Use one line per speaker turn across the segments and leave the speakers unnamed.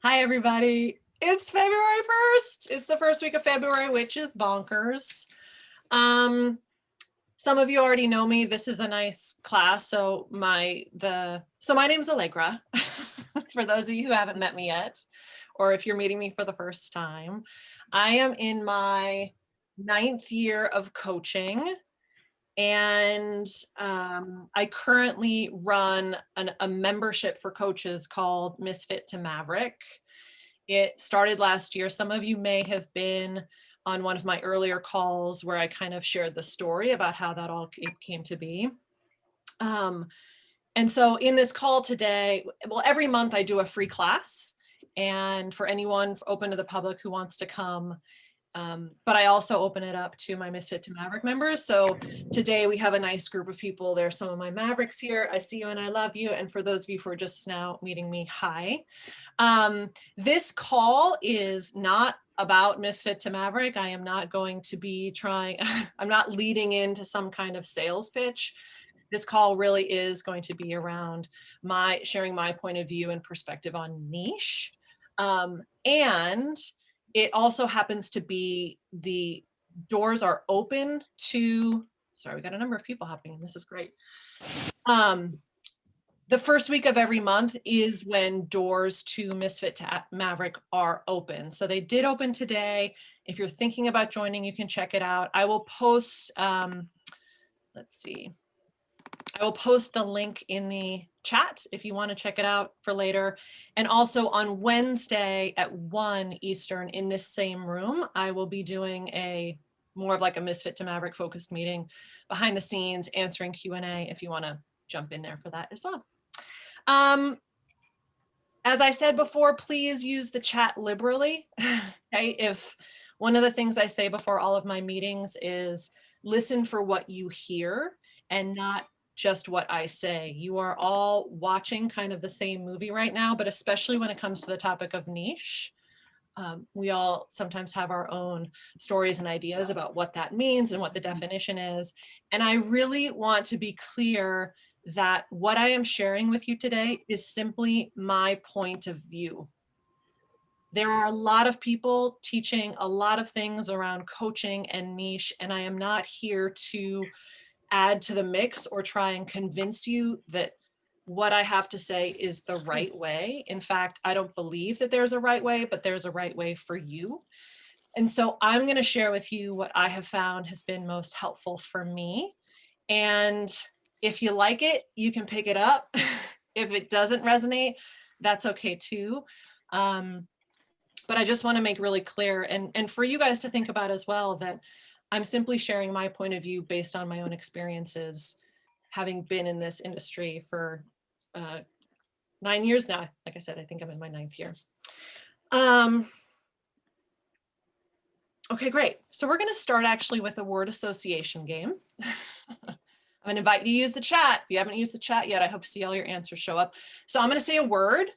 Hi, everybody. It's February 1st. It's the first week of February, which is bonkers. Some of you already know me. This is a nice class. So my name's Allegra, for those of you who haven't met me yet, or if you're meeting me for the first time. I am in my 9th year of coaching. And I currently run a membership for coaches called Misfit to Maverick. It started last year. Some of you may have been on one of my earlier calls where I kind of shared the story about how that all came to be. And so in this call today, well, every month I do a free class, and for anyone open to the public who wants to come. But I also open it up to my Misfit to Maverick members. So today we have a nice group of people. There's some of my Mavericks here. I see you and I love you. And for those of you who are just now meeting me, hi. This call is not about Misfit to Maverick. I am not going to be trying, I'm not leading into some kind of sales pitch. This call really is going to be around sharing my point of view and perspective on niche. And it also happens to be the doors are open to, sorry, we got a number of people hopping in. This is great. The first week of every month is when doors to Misfit to Maverick are open. So they did open today. If you're thinking about joining, you can check it out. I will post, let's see. I will post the link in the chat if you want to check it out for later. And also on Wednesday at 1 Eastern in this same room, I will be doing more of like a Misfit to Maverick focused meeting behind the scenes, answering Q&A if you want to jump in there for that as well. As I said before, please use the chat liberally. Okay, if one of the things I say before all of my meetings is listen for what you hear and not just what I say. You are all watching kind of the same movie right now, but especially when it comes to the topic of niche, we all sometimes have our own stories and ideas about what that means and what the definition is. And I really want to be clear that what I am sharing with you today is simply my point of view. There are a lot of people teaching a lot of things around coaching and niche, and I am not here to add to the mix or try and convince you that what I have to say is the right way. In fact, I don't believe that there's a right way, but there's a right way for you. And so I'm going to share with you what I have found has been most helpful for me. And if you like it, you can pick it up. If it doesn't resonate, that's okay too. But I just want to make really clear and for you guys to think about as well that I'm simply sharing my point of view based on my own experiences, having been in this industry for 9 years now. Like I said, I think I'm in my 9th year. Okay, great. So we're going to start actually with a word association game. I'm going to invite you to use the chat. If you haven't used the chat yet, I hope to see all your answers show up. So I'm going to say a word.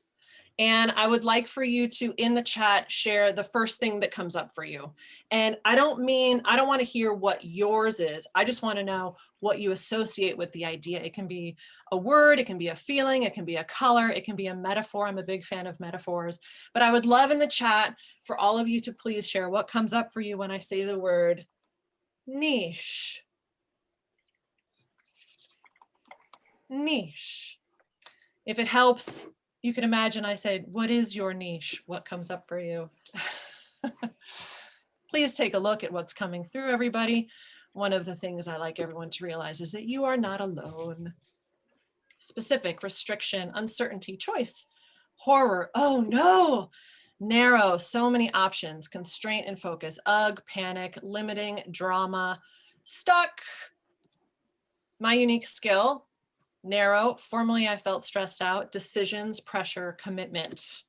And I would like for you to, in the chat, share the first thing that comes up for you. And I don't want to hear what yours is. I just want to know what you associate with the idea. It can be a word, it can be a feeling, it can be a color, it can be a metaphor. I'm a big fan of metaphors. But I would love in the chat for all of you to please share what comes up for you when I say the word niche. Niche. If it helps, you can imagine I said, what is your niche? What comes up for you? Please take a look at what's coming through, everybody. One of the things I like everyone to realize is that you are not alone. Specific, restriction, uncertainty, choice, horror, oh no, narrow, so many options, constraint and focus, ugh, panic, limiting, drama, stuck, my unique skill, narrow, formerly I felt stressed out, decisions, pressure, commitment.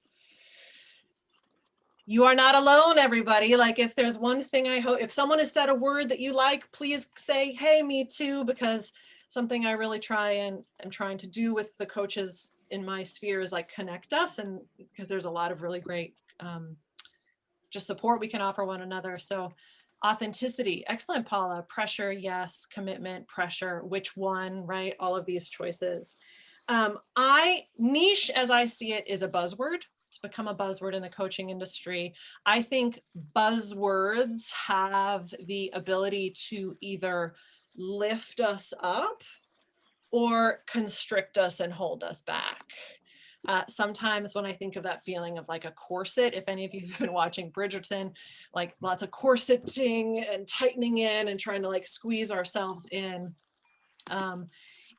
You are not alone, everybody. Like if there's one thing I hope, if someone has said a word that you like, please say, hey, me too, because something I really try and am trying to do with the coaches in my sphere is like connect us, and because there's a lot of really great just support we can offer one another. So authenticity, excellent, Paula. Pressure, yes. Commitment, pressure, which one, right? All of these choices. Niche, as I see it, is a buzzword. to become a buzzword in the coaching industry. I think buzzwords have the ability to either lift us up or constrict us and hold us back. Sometimes when I think of that feeling of like a corset, if any of you have been watching Bridgerton, like lots of corseting and tightening in and trying to like squeeze ourselves in.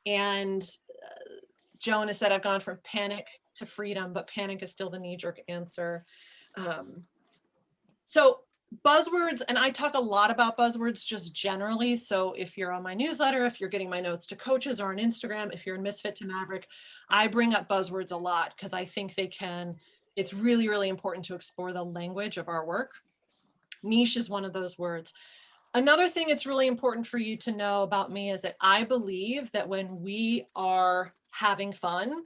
And Joan said, I've gone from panic to freedom, but panic is still the knee-jerk answer. So buzzwords, and I talk a lot about buzzwords just generally. So if you're on my newsletter, if you're getting my notes to coaches or on Instagram, if you're in Misfit to Maverick, I bring up buzzwords a lot because I think it's really, really important to explore the language of our work. Niche is one of those words. Another thing it's really important for you to know about me is that I believe that when we are having fun,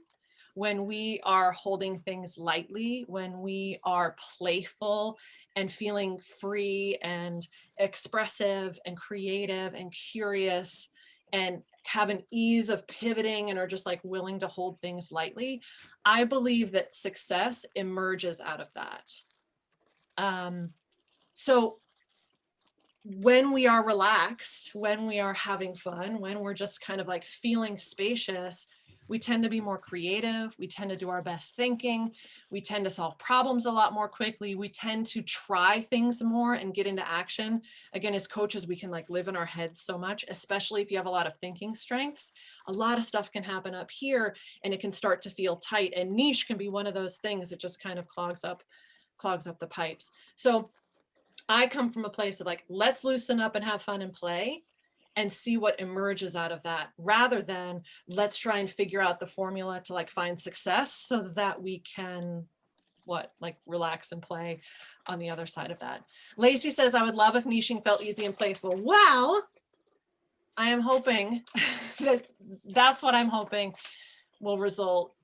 when we are holding things lightly, when we are playful and feeling free and expressive and creative and curious and have an ease of pivoting and are just like willing to hold things lightly, I believe that success emerges out of that. So when we are relaxed, when we are having fun, when we're just kind of like feeling spacious, we tend to be more creative. We tend to do our best thinking. We tend to solve problems a lot more quickly. We tend to try things more and get into action. Again, as coaches, we can like live in our heads so much, especially if you have a lot of thinking strengths. A lot of stuff can happen up here and it can start to feel tight, and niche can be one of those things that just kind of clogs up the pipes. So I come from a place of like, let's loosen up and have fun and play and see what emerges out of that, rather than let's try and figure out the formula to like find success so that we can like relax and play on the other side of that. Lacey says, I would love if niching felt easy and playful. Well, I am hoping that's what I'm hoping will result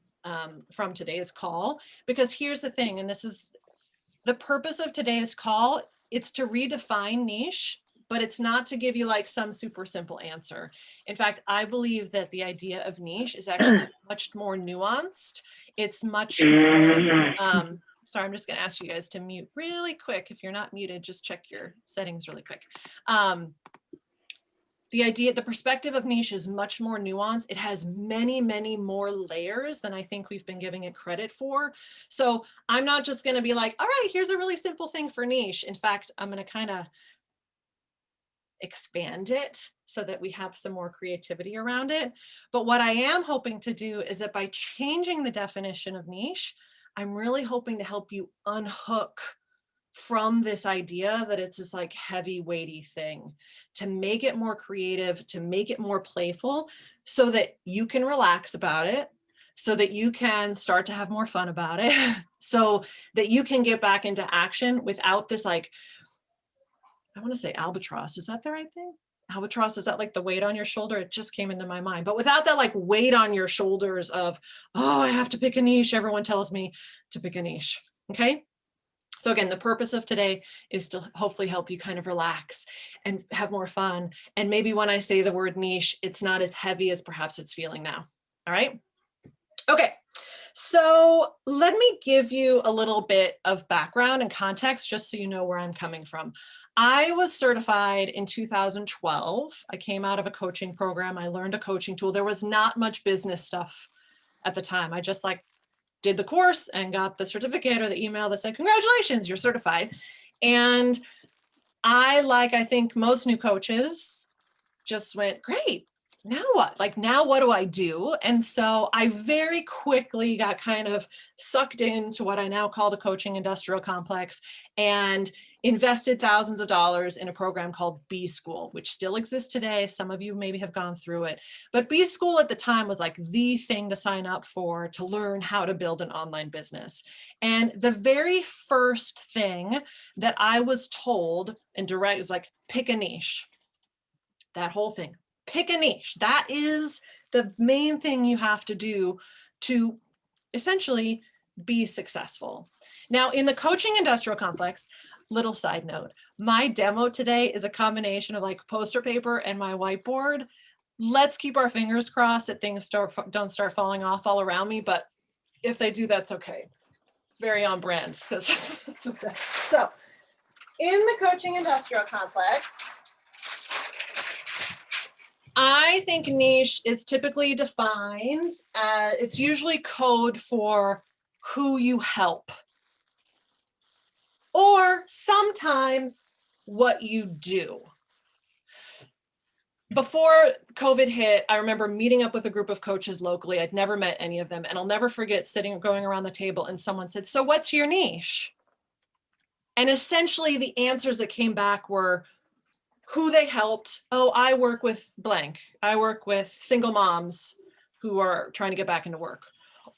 from today's call, because here's the thing, and this is the purpose of today's call. It's to redefine niche, but it's not to give you like some super simple answer. In fact, I believe that the idea of niche is actually much more nuanced. It's much more, sorry, I'm just gonna ask you guys to mute really quick. If you're not muted, just check your settings really quick. The perspective of niche is much more nuanced. It has many, many more layers than I think we've been giving it credit for. So I'm not just going to be like, all right, here's a really simple thing for niche. In fact, I'm going to kind of expand it so that we have some more creativity around it. But what I am hoping to do is that by changing the definition of niche, I'm really hoping to help you unhook from this idea that it's this like heavy, weighty thing, to make it more creative, to make it more playful, so that you can relax about it, so that you can start to have more fun about it, so that you can get back into action without this like, I want to say albatross. Is that the right thing? Albatross, is that like the weight on your shoulder? It just came into my mind. But without that like weight on your shoulders of, oh, I have to pick a niche. Everyone tells me to pick a niche. Okay. So again, the purpose of today is to hopefully help you kind of relax and have more fun. And maybe when I say the word niche, it's not as heavy as perhaps it's feeling now. All right. Okay. So let me give you a little bit of background and context just so you know where I'm coming from. I was certified in 2012. I came out of a coaching program. I learned a coaching tool. There was not much business stuff at the time. I just like did the course and got the certificate or the email that said, congratulations, you're certified. And I think most new coaches just went, great, now what? Like, now what do I do? And so I very quickly got kind of sucked into what I now call the coaching industrial complex and invested thousands of dollars in a program called B School, which still exists today. Some of you maybe have gone through it, but B School at the time was like the thing to sign up for to learn how to build an online business. And the very first thing that I was told and direct was like, pick a niche. That whole thing. Pick a niche. That is the main thing you have to do to essentially be successful. Now, in the coaching industrial complex, little side note, my demo today is a combination of like poster paper and my whiteboard. Let's keep our fingers crossed that things don't start falling off all around me, but if they do, that's okay. very on brand. So in the coaching industrial complex, I think niche is typically defined, it's usually code for who you help, or sometimes what you do. Before COVID hit, I remember meeting up with a group of coaches locally. I'd never met any of them. And I'll never forget going around the table and someone said, so what's your niche? And essentially the answers that came back were who they helped. Oh, I work with blank. I work with single moms who are trying to get back into work.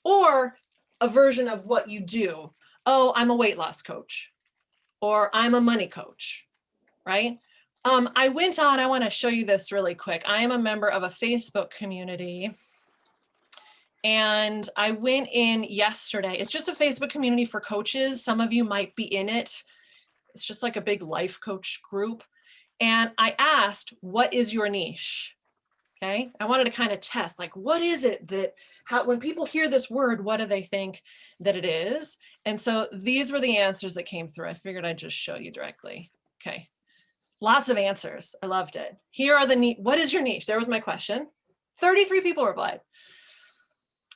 Or a version of what you do. Oh, I'm a weight loss coach. Or I'm a money coach, right? I went on, I want to show you this really quick. I am a member of a Facebook community. And I went in yesterday. It's just a Facebook community for coaches. Some of you might be in it. It's just like a big life coach group. And I asked, what is your niche? Okay. I wanted to kind of test, like, what is it that, when people hear this word, what do they think that it is? And so these were the answers that came through. I figured I'd just show you directly. Okay. Lots of answers. I loved it. Here are what is your niche? There was my question. 33 people replied.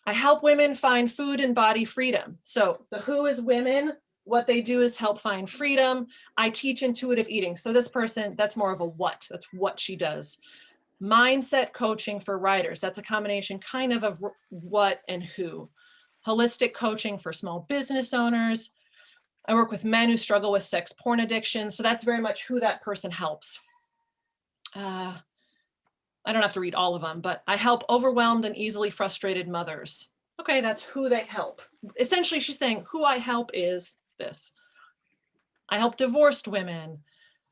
I help women find food and body freedom. So the who is women. What they do is help find freedom. I teach intuitive eating. So this person, that's more of a what. That's what she does. Mindset coaching for writers. That's a combination kind of what and who. Holistic coaching for small business owners. I work with men who struggle with sex porn addiction. So that's very much who that person helps. I don't have to read all of them, but I help overwhelmed and easily frustrated mothers. Okay, that's who they help. Essentially, she's saying who I help is this. I help divorced women.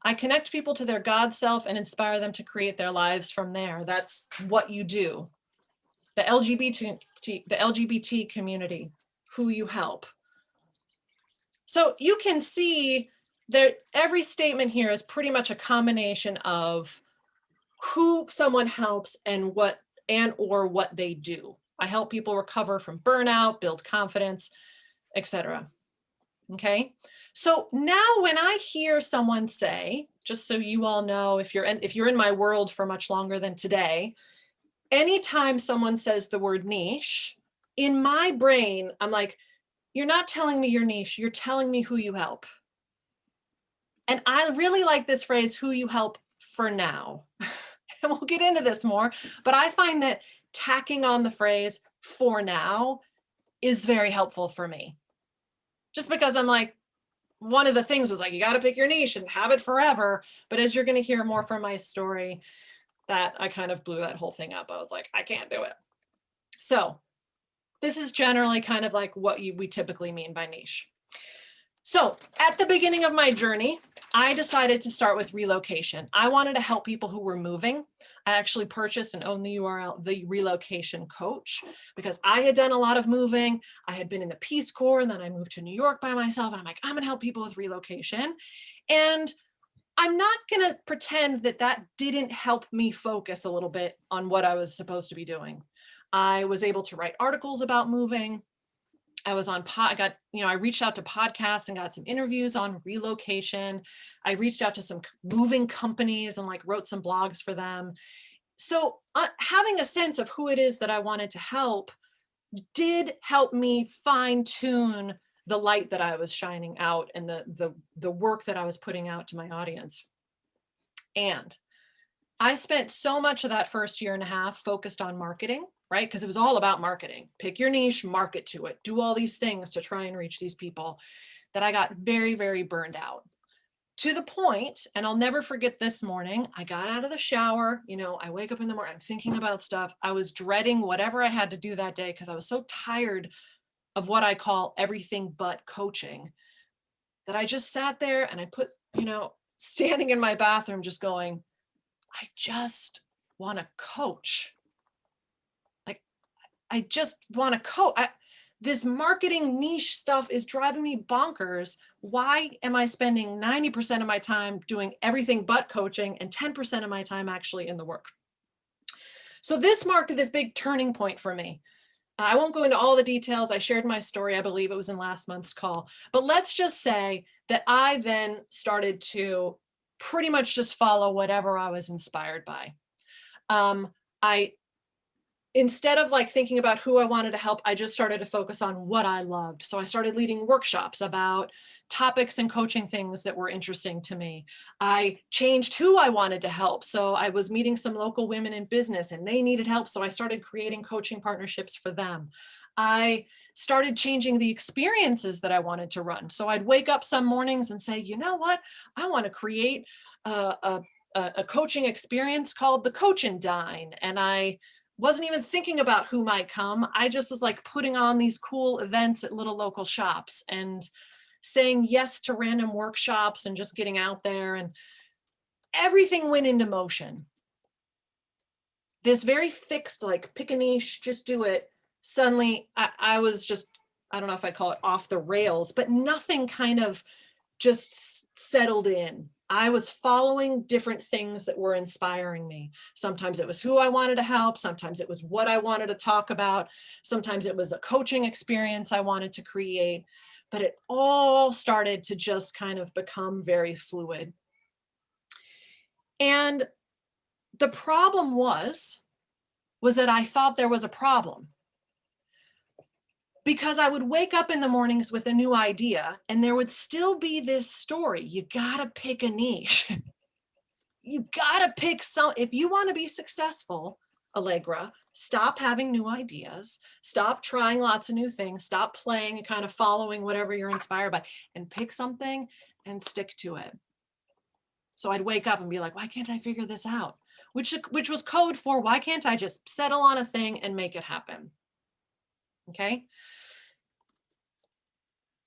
I connect people to their God self and inspire them to create their lives from there. That's what you do. The LGBT community, who you help. So you can see that every statement here is pretty much a combination of who someone helps and what they do. I help people recover from burnout, build confidence, etc. Okay. So now when I hear someone say, just so you all know, if you're in my world for much longer than today, anytime someone says the word niche, in my brain, I'm like, you're not telling me your niche, you're telling me who you help. And I really like this phrase, who you help for now. And we'll get into this more, but I find that tacking on the phrase for now is very helpful for me. Just because I'm like, one of the things was like, you got to pick your niche and have it forever. But as you're going to hear more from my story, that I kind of blew that whole thing up. I was like, I can't do it. So this is generally kind of like what we typically mean by niche. So at the beginning of my journey, I decided to start with relocation. I wanted to help people who were moving. I actually purchased and own the URL, The Relocation Coach, because I had done a lot of moving. I had been in the Peace Corps, and then I moved to New York by myself. And I'm like, I'm going to help people with relocation. And I'm not going to pretend that that didn't help me focus a little bit on what I was supposed to be doing. I was able to write articles about moving. I was on I reached out to podcasts and got some interviews on relocation. I reached out to some moving companies and wrote some blogs for them. So having a sense of who it is that I wanted to help did help me fine tune the light that I was shining out and the work that I was putting out to my audience. And I spent so much of that first year and a half focused on marketing, right? Because it was all about marketing. Pick your niche, market to it, do all these things to try and reach these people, that I got very, very burned out. To the point, and I'll never forget this morning, I got out of the shower, I wake up in the morning, I'm thinking about stuff. I was dreading whatever I had to do that day because I was so tired of what I call everything but coaching, that I just sat there and I put, standing in my bathroom just going, I just want to coach. I just want to coach. This marketing niche stuff is driving me bonkers. Why am I spending 90% of my time doing everything but coaching and 10% of my time actually in the work? So this marked this big turning point for me. I won't go into all the details. I shared my story, I believe it was in last month's call, but let's just say that I then started to pretty much just follow whatever I was inspired by. I Instead of like thinking about who I wanted to help, I just started to focus on what I loved. So I started leading workshops about topics and coaching things that were interesting to me. I changed who I wanted to help. So I was meeting some local women in business and they needed help. So I started creating coaching partnerships for them. I started changing the experiences that I wanted to run. So I'd wake up some mornings and say, you know what? I want to create a coaching experience called the Coach and Dine. And I wasn't even thinking about who might come. I just was like putting on these cool events at little local shops and saying yes to random workshops and just getting out there, and everything went into motion. This very fixed, like pick a niche, just do it. Suddenly I was just, I don't know if I'd call it off the rails, but nothing kind of just settled in. I was following different things that were inspiring me. Sometimes it was who I wanted to help. Sometimes it was what I wanted to talk about. Sometimes it was a coaching experience I wanted to create. But it all started to just kind of become very fluid. And the problem was that I thought there was a problem. Because I would wake up in the mornings with a new idea and there would still be this story. You gotta pick a niche. You gotta pick some, if you wanna be successful, Allegra, stop having new ideas, stop trying lots of new things, stop playing and kind of following whatever you're inspired by, and pick something and stick to it. So I'd wake up and be like, why can't I figure this out? Which was code for why can't I just settle on a thing and make it happen? Okay.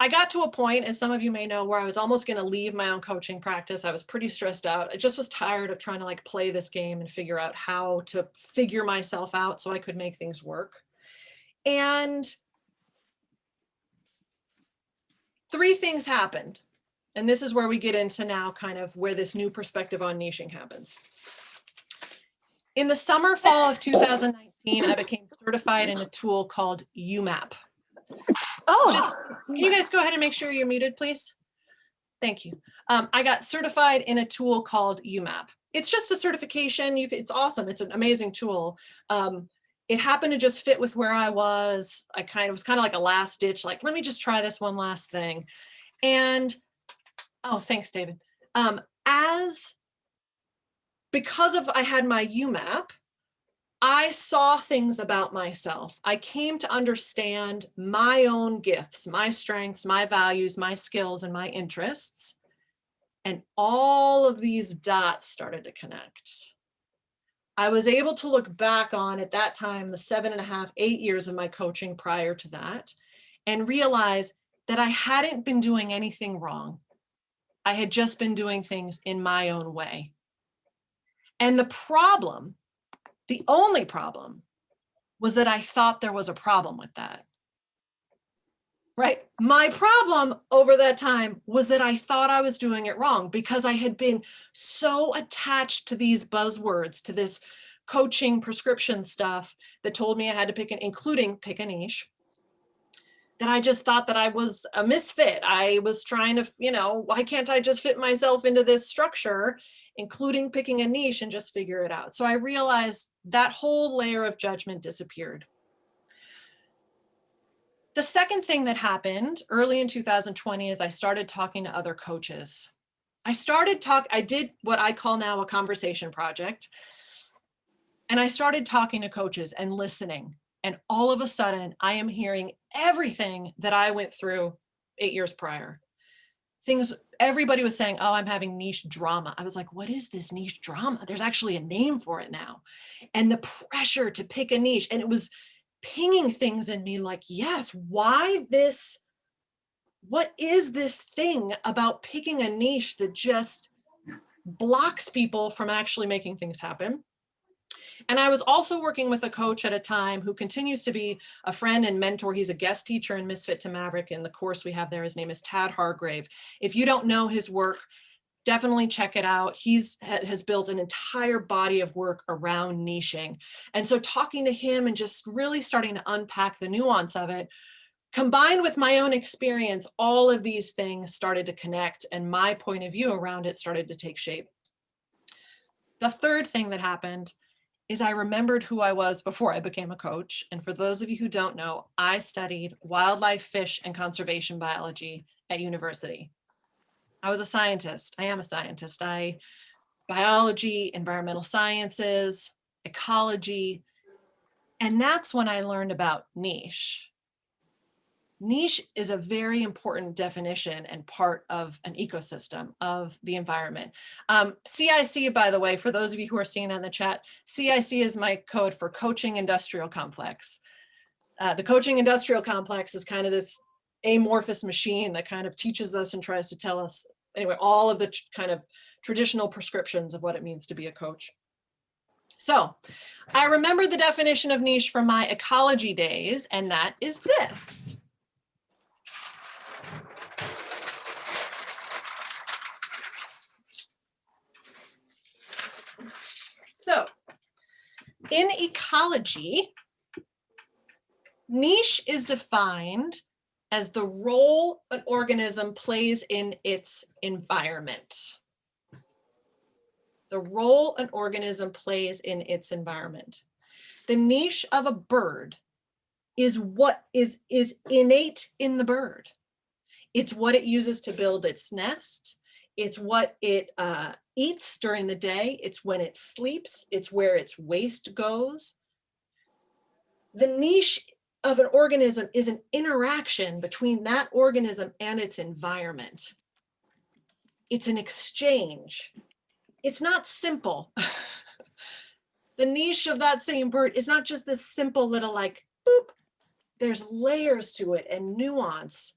I got to a point, as some of you may know, where I was almost going to leave my own coaching practice. I was pretty stressed out. I just was tired of trying to like play this game and figure out how to figure myself out so I could make things work. And 3 things happened. And this is where we get into now kind of where this new perspective on niching happens. In the summer, fall of 2019, I became certified in a tool called UMAP. Oh, can you guys go ahead and make sure you're muted, please? Thank you. I got certified in a tool called UMAP. It's just a certification. It's awesome. It's an amazing tool. It happened to just fit with where I was. It was kind of like a last ditch, like, let me just try this one last thing. And, oh, thanks, David. Because I had my UMAP, I saw things about myself. I came to understand my own gifts, my strengths, my values, my skills, and my interests. And all of these dots started to connect. I was able to look back on, at that time, the 7.5, 8 years of my coaching prior to that, and realize that I hadn't been doing anything wrong. I had just been doing things in my own way. And the only problem was that I thought there was a problem with that, right? My problem over that time was that I thought I was doing it wrong because I had been so attached to these buzzwords, to this coaching prescription stuff that told me I had to including pick a niche, that I just thought that I was a misfit. I was trying to, why can't I just fit myself into this structure, including picking a niche, and just figure it out? So I realized that whole layer of judgment disappeared. The second thing that happened early in 2020 is I started talking to other coaches. I did what I call now a conversation project. And I started talking to coaches and listening. And all of a sudden, I am hearing everything that I went through 8 years prior. Everybody was saying, oh, I'm having niche drama. I was like, what is this niche drama? There's actually a name for it now. And the pressure to pick a niche, and it was pinging things in me like, yes, why this? What is this thing about picking a niche that just blocks people from actually making things happen? And I was also working with a coach at a time who continues to be a friend and mentor. He's a guest teacher in Misfit to Maverick in the course we have there. His name is Tad Hargrave. If you don't know his work, definitely check it out. Has built an entire body of work around niching. And so talking to him and just really starting to unpack the nuance of it, combined with my own experience, all of these things started to connect and my point of view around it started to take shape. The third thing that happened is I remembered who I was before I became a coach. And for those of you who don't know, I studied wildlife, fish, and conservation biology at university. I was a scientist. I am a scientist. Biology, environmental sciences, ecology. And that's when I learned about niche. Niche is a very important definition and part of an ecosystem of the environment. CIC, by the way, for those of you who are seeing that in the chat, CIC is my code for Coaching Industrial Complex. The Coaching Industrial Complex is kind of this amorphous machine that kind of teaches us and tries to tell us, anyway, all of the kind of traditional prescriptions of what it means to be a coach. So I remember the definition of niche from my ecology days, and that is this. So in ecology, niche is defined as the role an organism plays in its environment. The role an organism plays in its environment. The niche of a bird is what is innate in the bird. It's what it uses to build its nest. It's what it eats during the day. It's when it sleeps. It's where its waste goes. The niche of an organism is an interaction between that organism and its environment. It's an exchange. It's not simple. The niche of that same bird is not just this simple little like, boop. There's layers to it and nuance.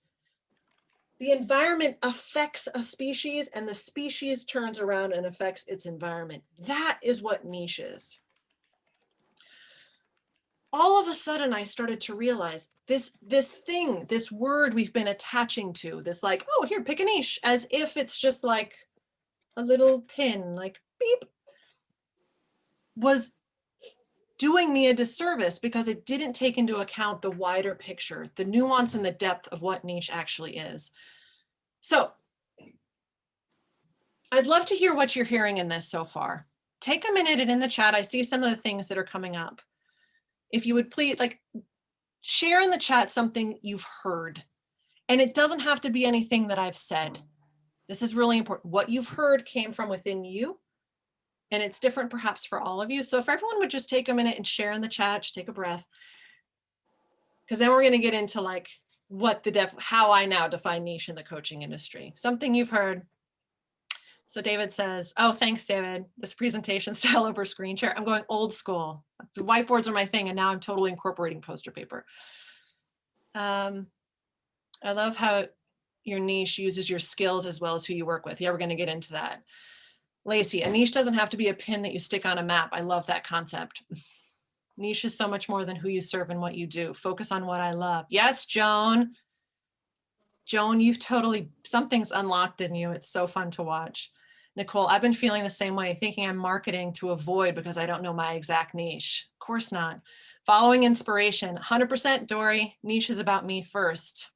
The environment affects a species and the species turns around and affects its environment. That is what niche is. All of a sudden, I started to realize this word we've been attaching to, this like, oh, here, pick a niche, as if it's just like a little pin, like beep, was doing me a disservice because it didn't take into account the wider picture, the nuance and the depth of what niche actually is. So I'd love to hear what you're hearing in this so far. Take a minute and in the chat, I see some of the things that are coming up. If you would please share in the chat something you've heard, and it doesn't have to be anything that I've said. This is really important. What you've heard came from within you, and it's different perhaps for all of you. So if everyone would just take a minute and share in the chat, just take a breath, because then we're going to get into like how I now define niche in the coaching industry. Something you've heard. So David says, oh, thanks, David. This presentation style over screen share. I'm going old school. The whiteboards are my thing, and now I'm totally incorporating poster paper. I love how your niche uses your skills as well as who you work with. Yeah, we're going to get into that. Lacey, a niche doesn't have to be a pin that you stick on a map. I love that concept. Niche is so much more than who you serve and what you do. Focus on what I love. Yes, Joan. Joan, you've something's unlocked in you. It's so fun to watch. Nicole, I've been feeling the same way, thinking I'm marketing to avoid because I don't know my exact niche. Of course not. Following inspiration, 100% Dory, niche is about me first.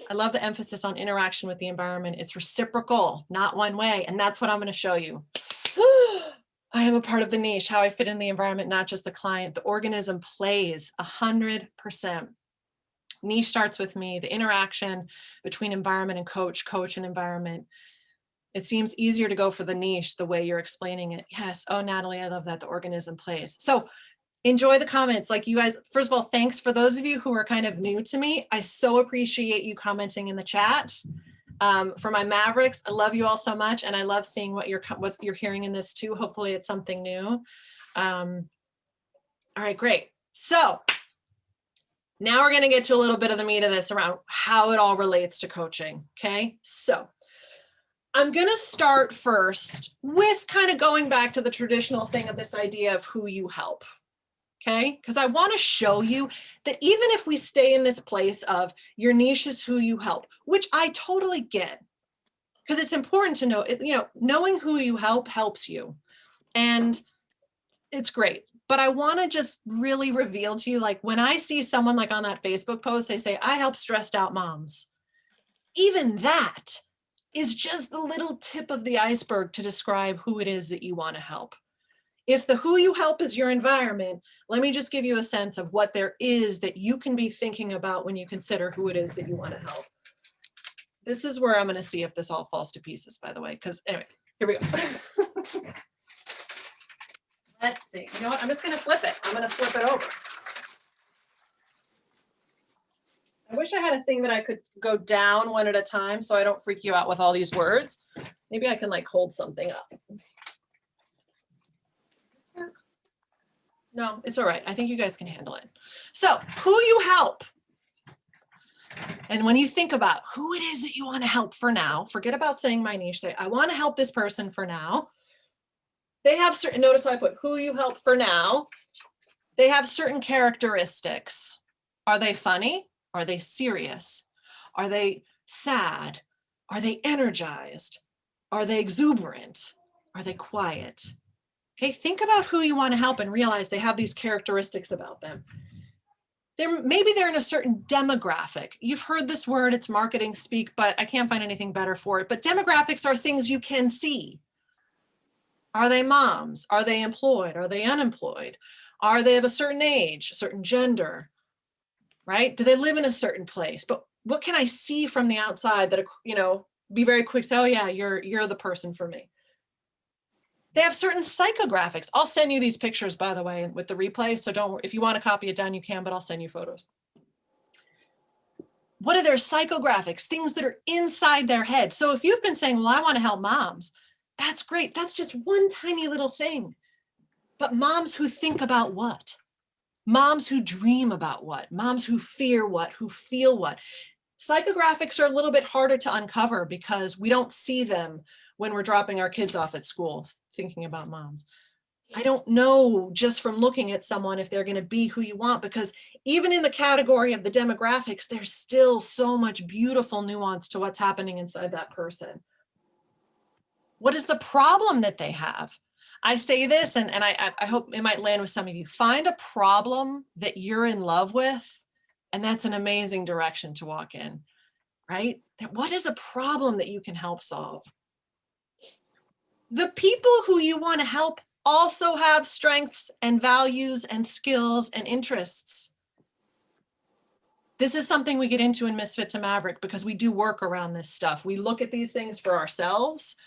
I love the emphasis on interaction with the environment. It's reciprocal, not one way. And that's what I'm going to show you. I am a part of the niche, how I fit in the environment, not just the client. The organism plays 100%. Niche starts with me, the interaction between environment and coach and environment. It seems easier to go for the niche the way you're explaining it. Yes. Oh, Natalie, I love that. The organism plays. So enjoy the comments. Like you guys, first of all, thanks for those of you who are kind of new to me. I so appreciate you commenting in the chat. For my Mavericks, I love you all so much. And I love seeing what you're hearing in this too. Hopefully it's something new. All right, great. So now we're going to get to a little bit of the meat of this around how it all relates to coaching. Okay. So I'm going to start first with kind of going back to the traditional thing of this idea of who you help. Okay, because I want to show you that even if we stay in this place of your niche is who you help, which I totally get, because it's important to know, knowing who you help helps you. And it's great. But I want to just really reveal to you, like when I see someone like on that Facebook post, they say, I help stressed out moms. Even that is just the little tip of the iceberg to describe who it is that you want to help. If the who you help is your environment, let me just give you a sense of what there is that you can be thinking about when you consider who it is that you want to help. This is where I'm going to see if this all falls to pieces, by the way, because anyway, here we go. Let's see. You know what? I'm just going to flip it. I'm going to flip it over. I wish I had a thing that I could go down one at a time so I don't freak you out with all these words. Maybe I can like hold something up. No, it's all right. I think you guys can handle it. So who you help. And when you think about who it is that you want to help for now, forget about saying my niche. Say, I want to help this person for now. They have certain, notice I put who you help for now. They have certain characteristics. Are they funny? Are they serious? Are they sad? Are they energized? Are they exuberant? Are they quiet? Okay, think about who you want to help and realize they have these characteristics about them. Maybe they're in a certain demographic. You've heard this word, it's marketing speak, but I can't find anything better for it. But demographics are things you can see. Are they moms? Are they employed? Are they unemployed? Are they of a certain age, a certain gender, right? Do they live in a certain place? But what can I see from the outside that, be very quick, say, oh yeah, you're the person for me. They have certain psychographics. I'll send you these pictures, by the way, with the replay. So don't worry. If you want to copy it down, you can, but I'll send you photos. What are their psychographics? Things that are inside their head. So if you've been saying, well, I want to help moms, that's great. That's just one tiny little thing. But moms who think about what? Moms who dream about what? Moms who fear what? Who feel what? Psychographics are a little bit harder to uncover because we don't see them when we're dropping our kids off at school, thinking about moms. I don't know just from looking at someone if they're going to be who you want, because even in the category of the demographics, there's still so much beautiful nuance to what's happening inside that person. What is the problem that they have? I say this, and I hope it might land with some of you. Find a problem that you're in love with, and that's an amazing direction to walk in, right? What is a problem that you can help solve? The people who you want to help also have strengths and values and skills and interests. This is something we get into in Misfit to Maverick because we do work around this stuff. We look at these things for ourselves,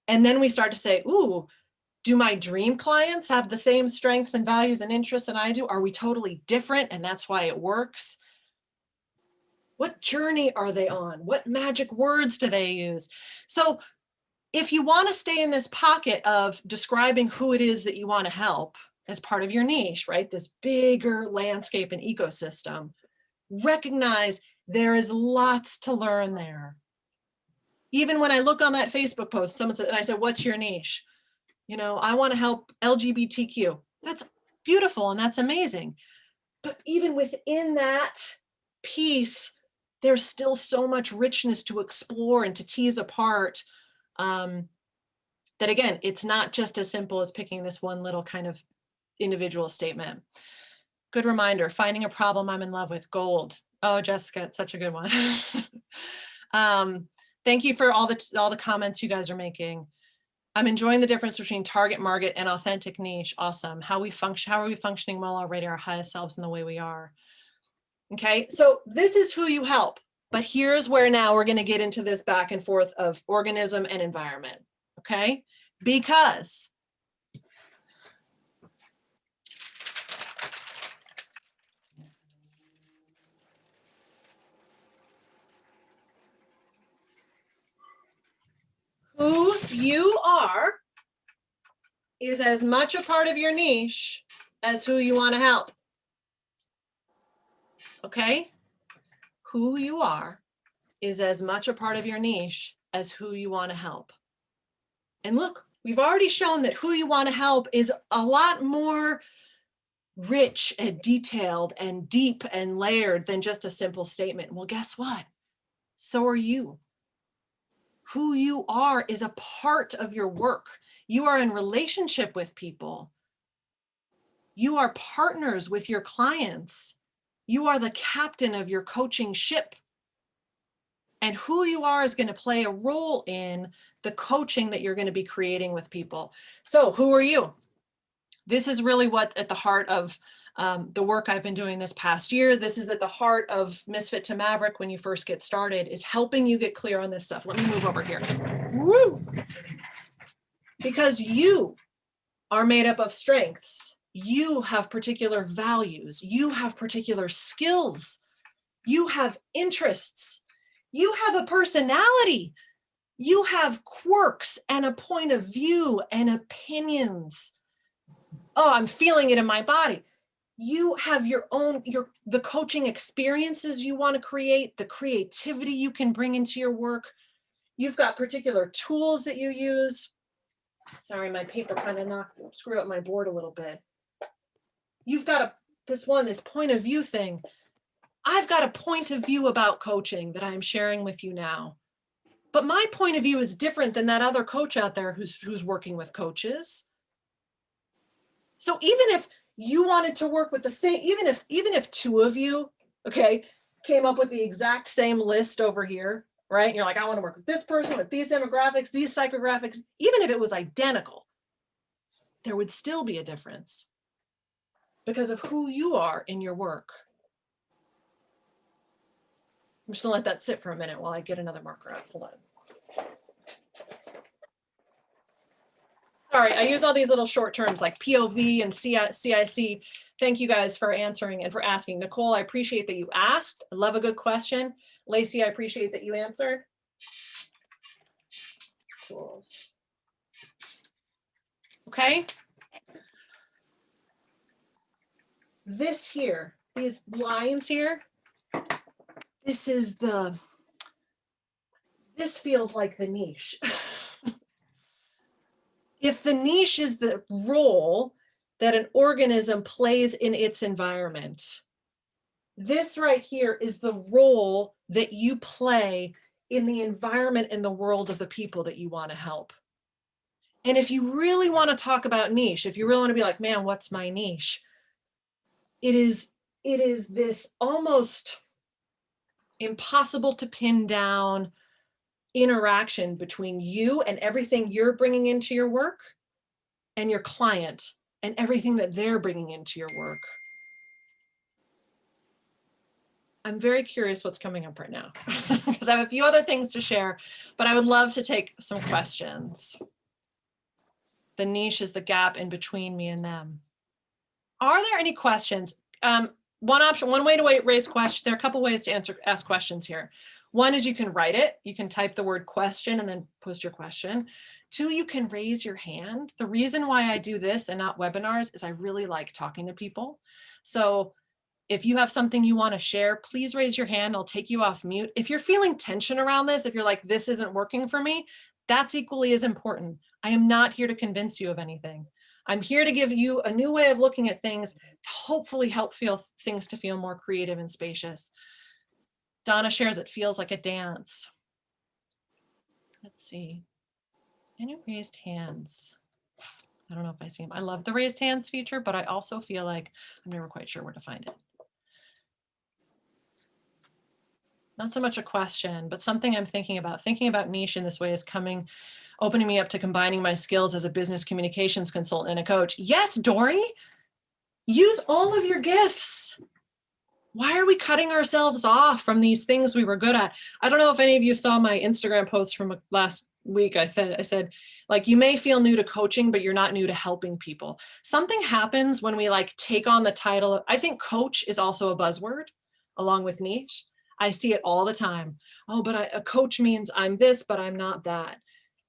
and then we start to say, ooh, do my dream clients have the same strengths and values and interests than I do? Are we totally different and that's why it works? What journey are they on? What magic words do they use? So if you want to stay in this pocket of describing who it is that you want to help as part of your niche, right? This bigger landscape and ecosystem, recognize there is lots to learn there. Even when I look on that Facebook post, someone said, and I said, what's your niche? I want to help LGBTQ. That's beautiful and that's amazing. But even within that piece, there's still so much richness to explore and to tease apart. That again, it's not just as simple as picking this one little kind of individual statement. Good reminder, finding a problem I'm in love with, gold. Oh, Jessica, it's such a good one. Thank you for all the comments you guys are making. I'm enjoying the difference between target market and authentic niche. Awesome. How are we functioning well already, our highest selves in the way we are? Okay, so this is who you help. But here's where now we're going to get into this back and forth of organism and environment. Okay, because who you are is as much a part of your niche as who you want to help. Okay, who you are is as much a part of your niche as who you want to help. And look, we've already shown that who you want to help is a lot more rich and detailed and deep and layered than just a simple statement. Well, guess what? So are you. Who you are is a part of your work. You are in relationship with people. You are partners with your clients. You are the captain of your coaching ship. And who you are is going to play a role in the coaching that you're going to be creating with people. So who are you? This is really what at the heart of the work I've been doing this past year. This is at the heart of Misfit to Maverick when you first get started, is helping you get clear on this stuff. Let me move over here. Woo! Because you are made up of strengths. You have particular values. You have particular skills. You have interests. You have a personality. You have quirks and a point of view and opinions. Oh, I'm feeling it in my body. You have your own, the coaching experiences you want to create, the creativity you can bring into your work. You've got particular tools that you use. Sorry, my paper kind of screwed up my board a little bit. You've got this point of view thing. I've got a point of view about coaching that I'm sharing with you now. But my point of view is different than that other coach out there who's working with coaches. So even if you wanted to work with the same, even if two of you, okay, came up with the exact same list over here, right? And you're like, I want to work with this person, with these demographics, these psychographics, even if it was identical, there would still be a difference because of who you are in your work. I'm just gonna let that sit for a minute while I get another marker out. Hold on. Sorry, I use all these little short terms like POV and CIC. Thank you guys for answering and for asking. Nicole, I appreciate that you asked. I love a good question. Lacey, I appreciate that you answered. Tools. Okay. This here, these lines here, this feels like the niche. If the niche is the role that an organism plays in its environment, this right here is the role that you play in the environment and the world of the people that you want to help. And if you really want to talk about niche, if you really want to be like, man, what's my niche? It is this almost impossible to pin down interaction between you and everything you're bringing into your work and your client and everything that they're bringing into your work. I'm very curious what's coming up right now because I have a few other things to share, but I would love to take some questions. The niche is the gap in between me and them. Are there any questions? One way to raise questions, there are a couple ways to ask questions here. One is you can write it. You can type the word question and then post your question. Two, you can raise your hand. The reason why I do this and not webinars is I really like talking to people. So if you have something you want to share, please raise your hand. I'll take you off mute. If you're feeling tension around this, if you're like, this isn't working for me, that's equally as important. I am not here to convince you of anything. I'm here to give you a new way of looking at things to hopefully help things to feel more creative and spacious. Donna shares, it feels like a dance. Let's see. Any raised hands? I don't know if I see them. I love the raised hands feature, but I also feel like I'm never quite sure where to find it. Not so much a question, but something I'm thinking about. Thinking about niche in this way is opening me up to combining my skills as a business communications consultant and a coach. Yes, Dory, use all of your gifts. Why are we cutting ourselves off from these things we were good at? I don't know if any of you saw my Instagram post from last week. I said, like, you may feel new to coaching, but you're not new to helping people. Something happens when we like take on the title. I think coach is also a buzzword along with niche. I see it all the time. Oh, but a coach means I'm this, but I'm not that.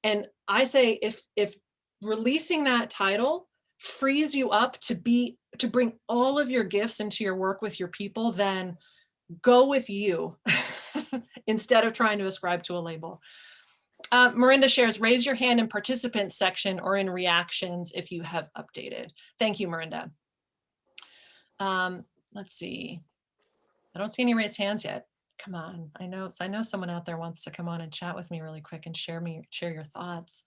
And I say, if releasing that title frees you up to bring all of your gifts into your work with your people, then go with you instead of trying to ascribe to a label. Miranda shares, raise your hand in participants section or in reactions if you have updated. Thank you, Miranda. Let's see. I don't see any raised hands yet. Come on. I know someone out there wants to come on and chat with me really quick and share your thoughts.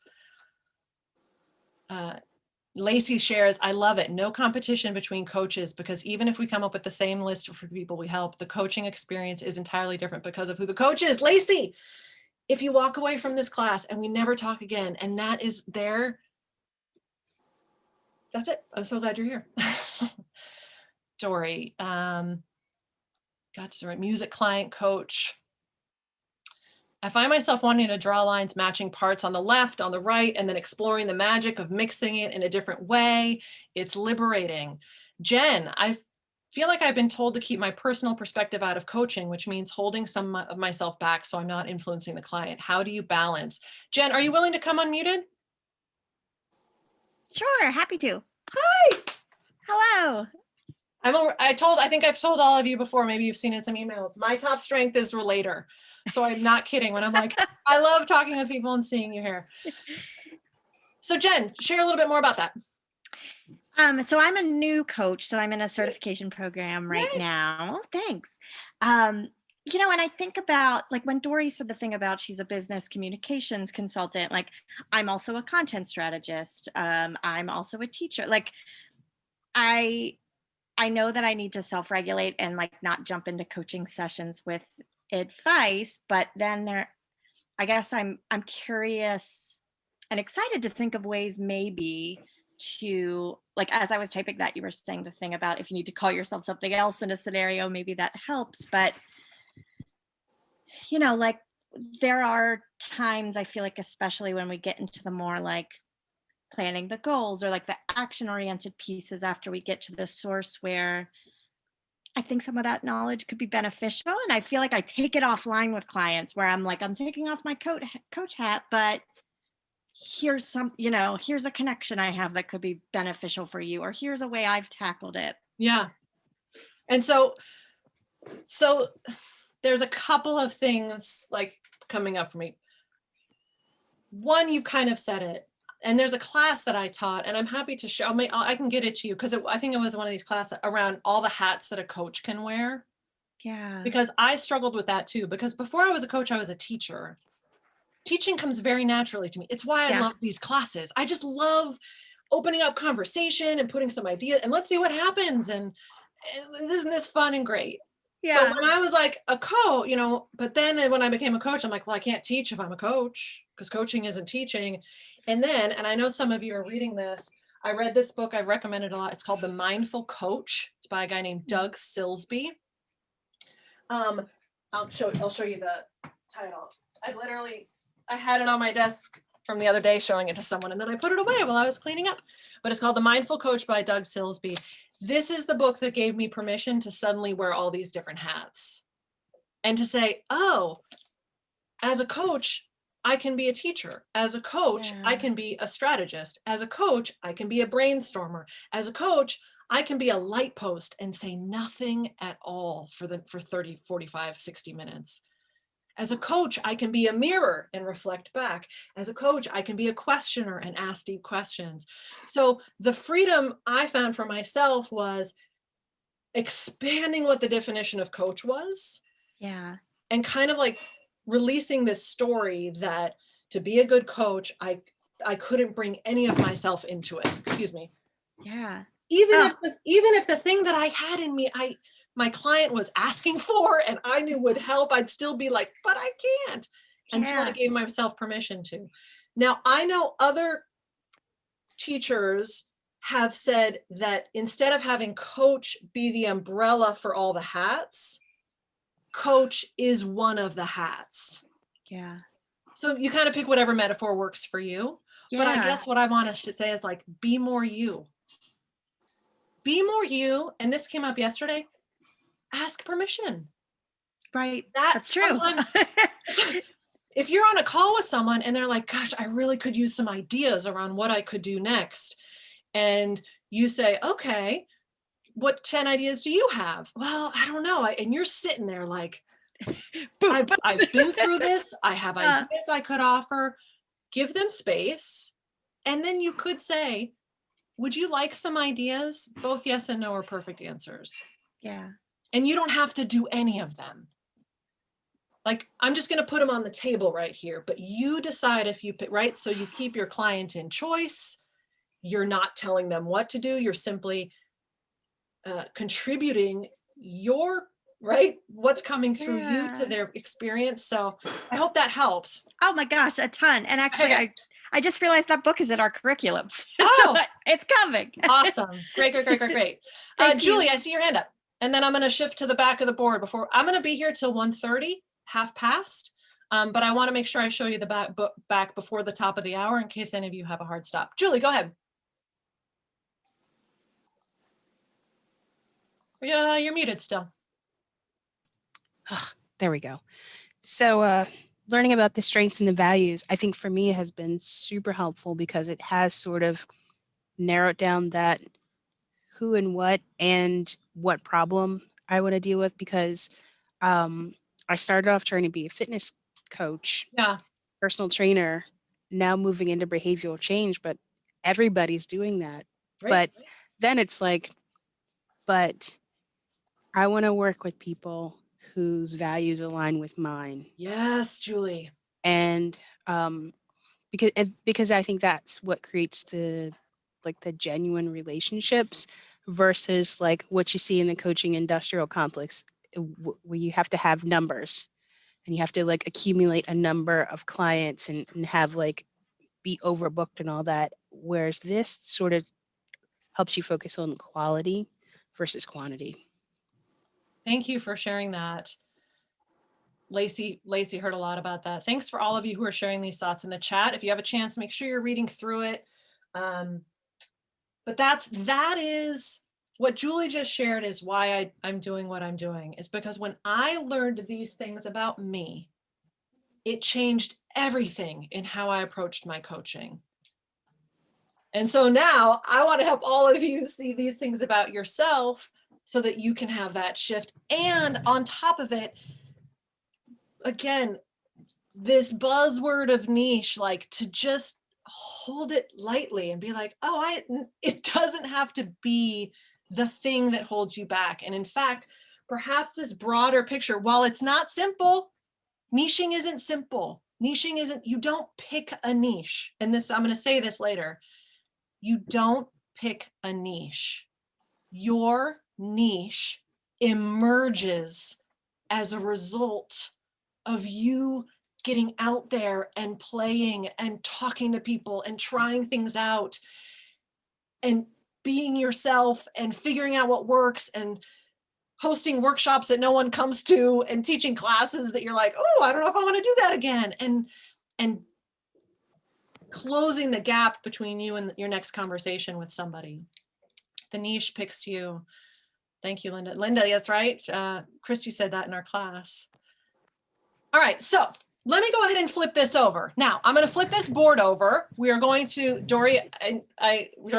Lacey shares, I love it. No competition between coaches, because even if we come up with the same list for people we help, the coaching experience is entirely different because of who the coach is. Lacey, if you walk away from this class and we never talk again, and that is there, that's it. I'm so glad you're here. Dory, got to write music client coach. I find myself wanting to draw lines matching parts on the left, on the right, and then exploring the magic of mixing it in a different way. It's liberating. Jen, I feel like I've been told to keep my personal perspective out of coaching, which means holding some of myself back so I'm not influencing the client. How do you balance? Jen, are you willing to come unmuted?
Sure, happy to.
Hi.
Hello.
I think I've told all of you before, maybe you've seen it in some emails. My top strength is relator. So I'm not kidding when I'm like, I love talking with people and seeing you here. So Jen, share a little bit more about that.
So I'm a new coach, so I'm in a certification program right now. Thanks. You know, and I think about, like, when Dory said the thing about she's a business communications consultant, like, I'm also a content strategist. I'm also a teacher. Like, I know that I need to self-regulate and, like, not jump into coaching sessions with advice, but then I guess I'm curious and excited to think of ways maybe to, like, as I was typing that, you were saying the thing about if you need to call yourself something else in a scenario, maybe that helps. But, you know, like, there are times I feel like, especially when we get into the more like planning the goals or like the action oriented pieces after we get to the source, where I think some of that knowledge could be beneficial. And I feel like I take it offline with clients where I'm like, I'm taking off my coach hat, but here's some, you know, here's a connection I have that could be beneficial for you, or here's a way I've tackled it.
Yeah. And so there's a couple of things like coming up for me. One, you've kind of said it. And there's a class that I taught, and I'm happy to show. I can get it to you because I think it was one of these classes around all the hats that a coach can wear.
Yeah.
Because I struggled with that too. Because before I was a coach, I was a teacher. Teaching comes very naturally to me. It's why I love these classes. I just love opening up conversation and putting some ideas and let's see what happens. And isn't this fun and great?
Yeah.
But when I was like a coach, you know, but then when I became a coach, I'm like, well, I can't teach if I'm a coach because coaching isn't teaching. And I know some of you are reading this. I read this book. I've recommended a lot. It's called The Mindful Coach. It's by a guy named Doug Silsby. I'll show you the title. I had it on my desk from the other day showing it to someone, and then I put it away while I was cleaning up. But it's called The Mindful Coach by Doug Silsby. This is the book that gave me permission to suddenly wear all these different hats and to say, oh, as a coach, I can be a teacher. As a coach, I can be a strategist. As a coach, I can be a brainstormer. As a coach, I can be a light post and say nothing at all for 30, 45, 60 minutes. As a coach, I can be a mirror and reflect back. As a coach, I can be a questioner and ask deep questions. So the freedom I found for myself was expanding what the definition of coach was.
Yeah.
And kind of like releasing this story that to be a good coach, I couldn't bring any of myself into it. Excuse me.
Yeah.
Even if the thing that I had in me, my client was asking for and I knew would help, I'd still be like, but I can't, until I gave myself permission to. Now, I know other teachers have said that instead of having coach be the umbrella for all the hats, coach is one of the hats.
Yeah.
So you kind of pick whatever metaphor works for you. Yeah. But I guess what I want to say is like, be more you. Be more you. And this came up yesterday. Ask permission.
Right. That's true.
If you're on a call with someone and they're like, gosh, I really could use some ideas around what I could do next. And you say, okay, what 10 ideas do you have? Well, I don't know. And you're sitting there like, I've been through this. I have ideas I could offer. Give them space. And then you could say, would you like some ideas? Both yes and no are perfect answers.
Yeah.
And you don't have to do any of them. Like, I'm just going to put them on the table right here, but you decide if you pick, right? So you keep your client in choice. You're not telling them what to do. You're simply contributing your, right, what's coming through you to their experience. So I hope that helps.
Oh my gosh, a ton. And actually, I just realized that book is in our curriculums.
Oh,
so it's coming.
Awesome. Great. Julie, I see your hand up. And then I'm going to shift to the back of the board before I'm going to be here till 1:30, half past. But I want to make sure I show you the back before the top of the hour in case any of you have a hard stop. Julie, go ahead. Yeah, you're muted still.
There we go. So learning about the strengths and the values, I think for me has been super helpful because it has sort of narrowed down that who and what problem I want to deal with, because I started off trying to be a fitness coach, personal trainer, now moving into behavioral change, but everybody's doing that. Right. But then it's like, but I want to work with people whose values align with mine.
Yes, Julie.
And because I think that's what creates the genuine relationships versus like what you see in the coaching industrial complex, where you have to have numbers and you have to like accumulate a number of clients and have like be overbooked and all that. Whereas this sort of helps you focus on quality versus quantity.
Thank you for sharing that. Lacey heard a lot about that. Thanks for all of you who are sharing these thoughts in the chat. If you have a chance, make sure you're reading through it. But that is what Julie just shared, is why I'm doing what I'm doing, is because when I learned these things about me, it changed everything in how I approached my coaching. And so now I want to help all of you see these things about yourself so that you can have that shift. And on top of it, again, this buzzword of niche, like to just hold it lightly and be like, oh, it doesn't have to be the thing that holds you back. And in fact, perhaps this broader picture, while it's not simple, niching isn't simple. Niching isn't, you don't pick a niche. And this, I'm going to say this later. You don't pick a niche. Your niche emerges as a result of you getting out there and playing and talking to people and trying things out and being yourself and figuring out what works and hosting workshops that no one comes to and teaching classes that you're like, oh, I don't know if I want to do that again. And closing the gap between you and your next conversation with somebody. The niche picks you. Thank you, Linda. Linda, that's right. Christy said that in our class. All right, so let me go ahead and flip this over. Now, I'm going to flip this board over. We are going to, Dory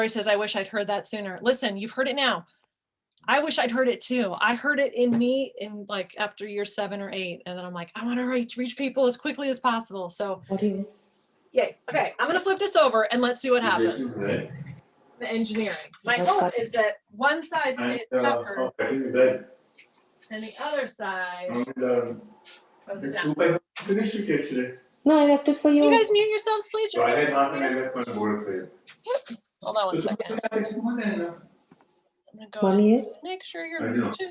says, I wish I'd heard that sooner. Listen, you've heard it now. I wish I'd heard it too. I heard it in me in like after year 7 or 8. And then I'm like, I want to reach people as quickly as possible. So, yay. Okay, I'm going to flip this over and let's see what happens. The engineering. My hope is that one side stays covered and the other side goes down.
No, I left it for you.
You guys mute yourselves, please. Just
I had half and I left my board for you.
hold on one second. I'm gonna go ahead and make sure you're muted.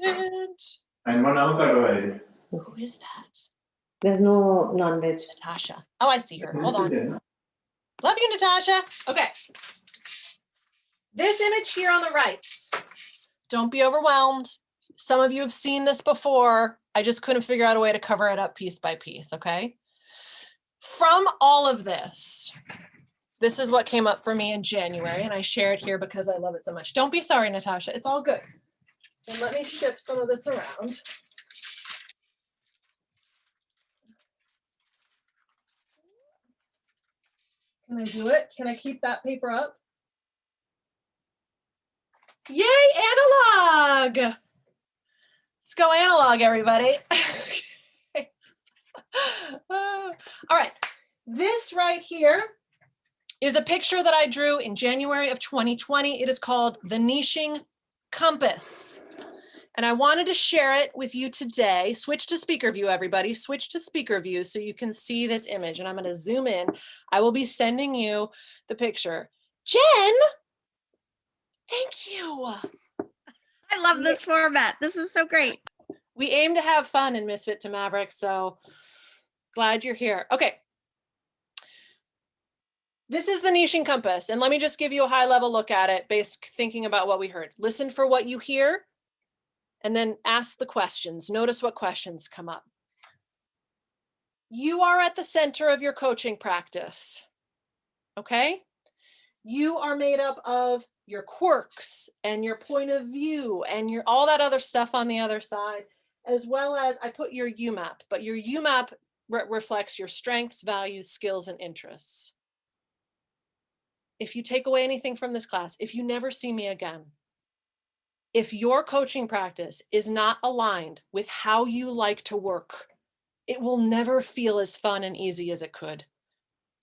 Who is that?
There's no non-veg.
Natasha. Oh, I see her. Hold on. Love you, Natasha. Okay. This image here on the right. Don't be overwhelmed. Some of you have seen this before. I just couldn't figure out a way to cover it up piece by piece, okay? From all of this, this is what came up for me in January, and I share it here because I love it so much. Don't be sorry, Natasha. It's all good. And let me shift some of this around. Can I do it? Can I keep that paper up? Yay, analog! Let's go analog, everybody. All right, this right here is a picture that I drew in January of 2020. It is called the Niching Compass. And I wanted to share it with you today. Switch to speaker view, everybody. Switch to speaker view so you can see this image. And I'm going to zoom in. I will be sending you the picture. Jen, thank you.
I love this format. This is so great.
We aim to have fun in Misfit to Maverick, so glad you're here. Okay. This is the niching compass, and let me just give you a high-level look at it, based thinking about what we heard. Listen for what you hear, and then ask the questions. Notice what questions come up. You are at the center of your coaching practice, okay? You are made up of your quirks and your point of view and your all that other stuff on the other side, as well as I put your UMAP, but your UMAP reflects your strengths, values, skills, and interests. If you take away anything from this class, if you never see me again, if your coaching practice is not aligned with how you like to work, it will never feel as fun and easy as it could.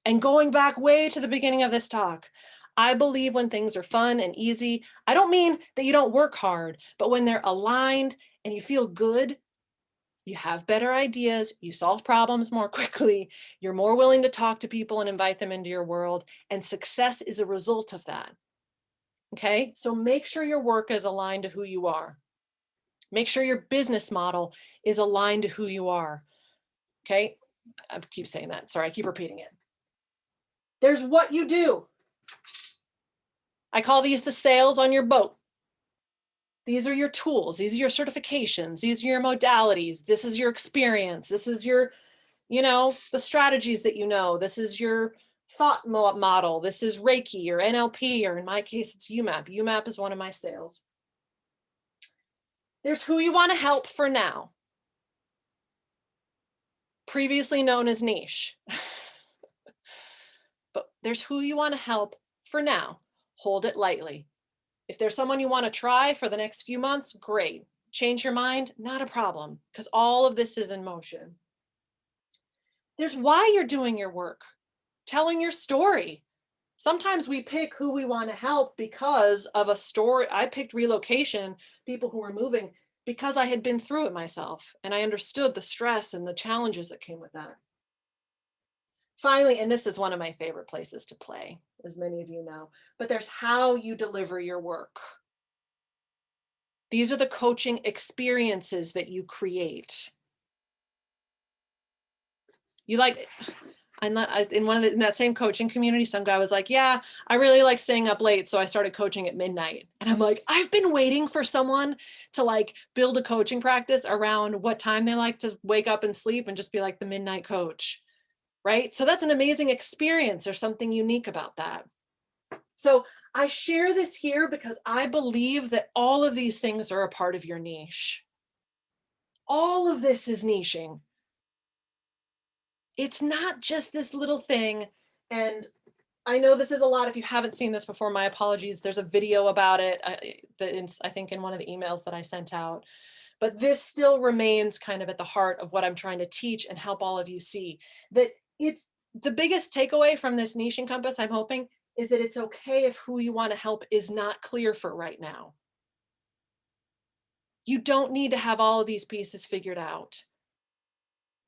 And going back way to the beginning of this talk, I believe when things are fun and easy, I don't mean that you don't work hard, but when they're aligned and you feel good, you have better ideas, you solve problems more quickly, you're more willing to talk to people and invite them into your world, and success is a result of that. Okay, so make sure your work is aligned to who you are. Make sure your business model is aligned to who you are. Okay, I keep saying that. Sorry, I keep repeating it. There's what you do. I call these the sails on your boat. These are your tools. These are your certifications. These are your modalities. This is your experience. This is your, the strategies that you know. This is your thought model. This is Reiki or NLP, or in my case, it's UMAP. UMAP is one of my sails. There's who you want to help for now. Previously known as niche. But there's who you want to help for now. Hold it lightly. If there's someone you want to try for the next few months, great. Change your mind, not a problem, because all of this is in motion. There's why you're doing your work, telling your story. Sometimes we pick who we want to help because of a story. I picked relocation, people who were moving, because I had been through it myself and I understood the stress and the challenges that came with that. Finally, and this is one of my favorite places to play, as many of you know, but there's how you deliver your work. These are the coaching experiences that you create. You like, in that same coaching community, some guy was like, yeah, I really like staying up late, so I started coaching at midnight. And I'm like, I've been waiting for someone to like build a coaching practice around what time they like to wake up and sleep and just be like the midnight coach. Right? So that's an amazing experience. There's something unique about that. So I share this here because I believe that all of these things are a part of your niche. All of this is niching. It's not just this little thing. And I know this is a lot. If you haven't seen this before, my apologies. There's a video about it, I think in one of the emails that I sent out. But this still remains kind of at the heart of what I'm trying to teach and help all of you see. That it's the biggest takeaway from this niching compass, I'm hoping, is that it's okay if who you want to help is not clear for right now. You don't need to have all of these pieces figured out.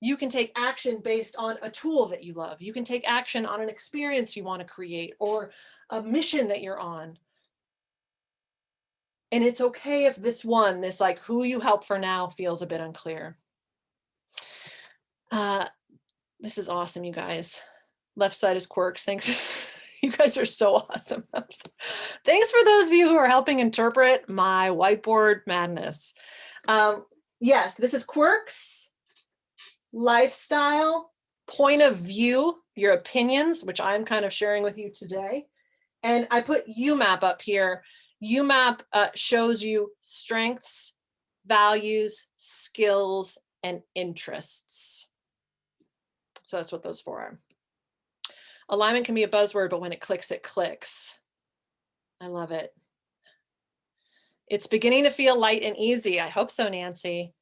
You can take action based on a tool that you love. You can take action on an experience you want to create or a mission that you're on. And it's okay if this like who you help for now feels a bit unclear. This is awesome, you guys. Left side is quirks. Thanks. You guys are so awesome. Thanks for those of you who are helping interpret my whiteboard madness. Yes, this is quirks, lifestyle, point of view, your opinions, which I'm kind of sharing with you today. And I put UMAP up here. UMAP shows you strengths, values, skills, and interests. So that's what those four are. Alignment can be a buzzword, but when it clicks, it clicks. I love it. It's beginning to feel light and easy. I hope so, Nancy.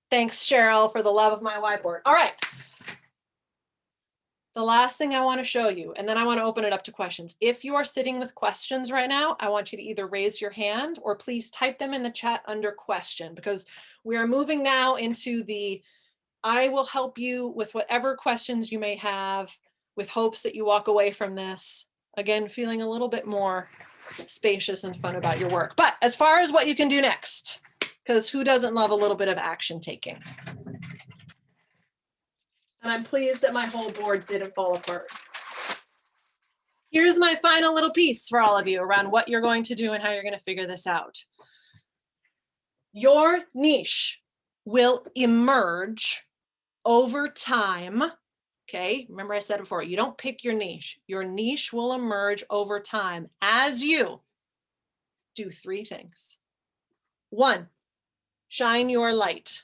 Thanks, Cheryl, for the love of my whiteboard. All right. the last thing I want to show you, and then I want to open it up to questions. If you are sitting with questions right now, I want you to either raise your hand or please type them in the chat under question, because we are moving now into the, I will help you with whatever questions you may have, with hopes that you walk away from this, again, feeling a little bit more spacious and fun about your work. But as far as what you can do next, because who doesn't love a little bit of action taking? And I'm pleased that my whole board didn't fall apart. Here's my final little piece for all of you around what you're going to do and how you're going to figure this out. Your niche will emerge over time. Okay, remember I said before, you don't pick your niche. Your niche will emerge over time as you do 3 things. 1, shine your light.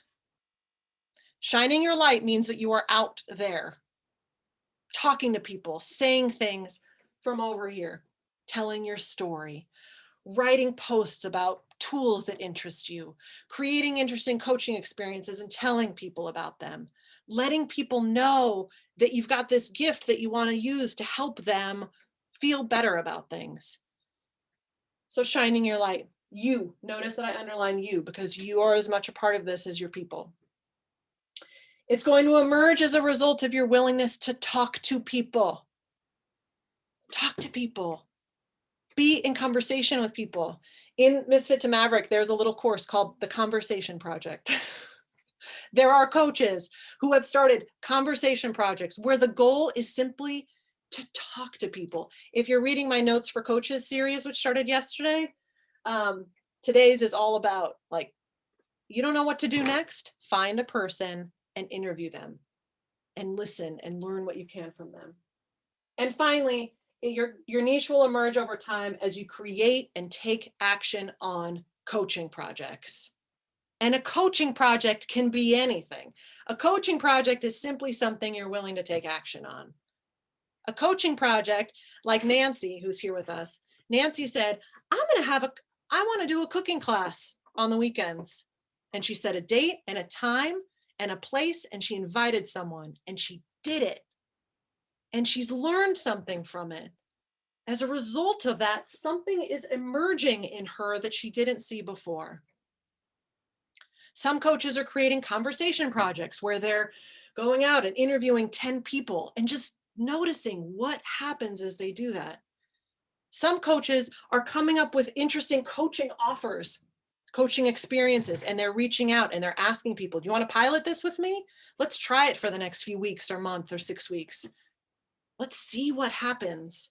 Shining your light means that you are out there, talking to people, saying things from over here, telling your story, writing posts about tools that interest you, creating interesting coaching experiences and telling people about them, letting people know that you've got this gift that you want to use to help them feel better about things. So shining your light. You, notice that I underline you, because you are as much a part of this as your people. It's going to emerge as a result of your willingness to talk to people. Talk to people. Be in conversation with people. In Misfit to Maverick, there's a little course called the Conversation Project. There are coaches who have started conversation projects where the goal is simply to talk to people. If you're reading my Notes for Coaches series, which started yesterday, today's is all about, like, you don't know what to do next? Find a person and interview them and listen and learn what you can from them. And finally, your niche will emerge over time as you create and take action on coaching projects. And a coaching project can be anything. A coaching project is simply something you're willing to take action on. A coaching project, like Nancy, who's here with us, Nancy said, I want to do a cooking class on the weekends. And she set a date and a time and a place, and she invited someone, and she did it. And she's learned something from it. As a result of that, something is emerging in her that she didn't see before. Some coaches are creating conversation projects where they're going out and interviewing 10 people and just noticing what happens as they do that. Some coaches are coming up with interesting coaching offers, coaching experiences, and they're reaching out and they're asking people, do you want to pilot this with me? Let's try it for the next few weeks or month or 6 weeks. Let's see what happens.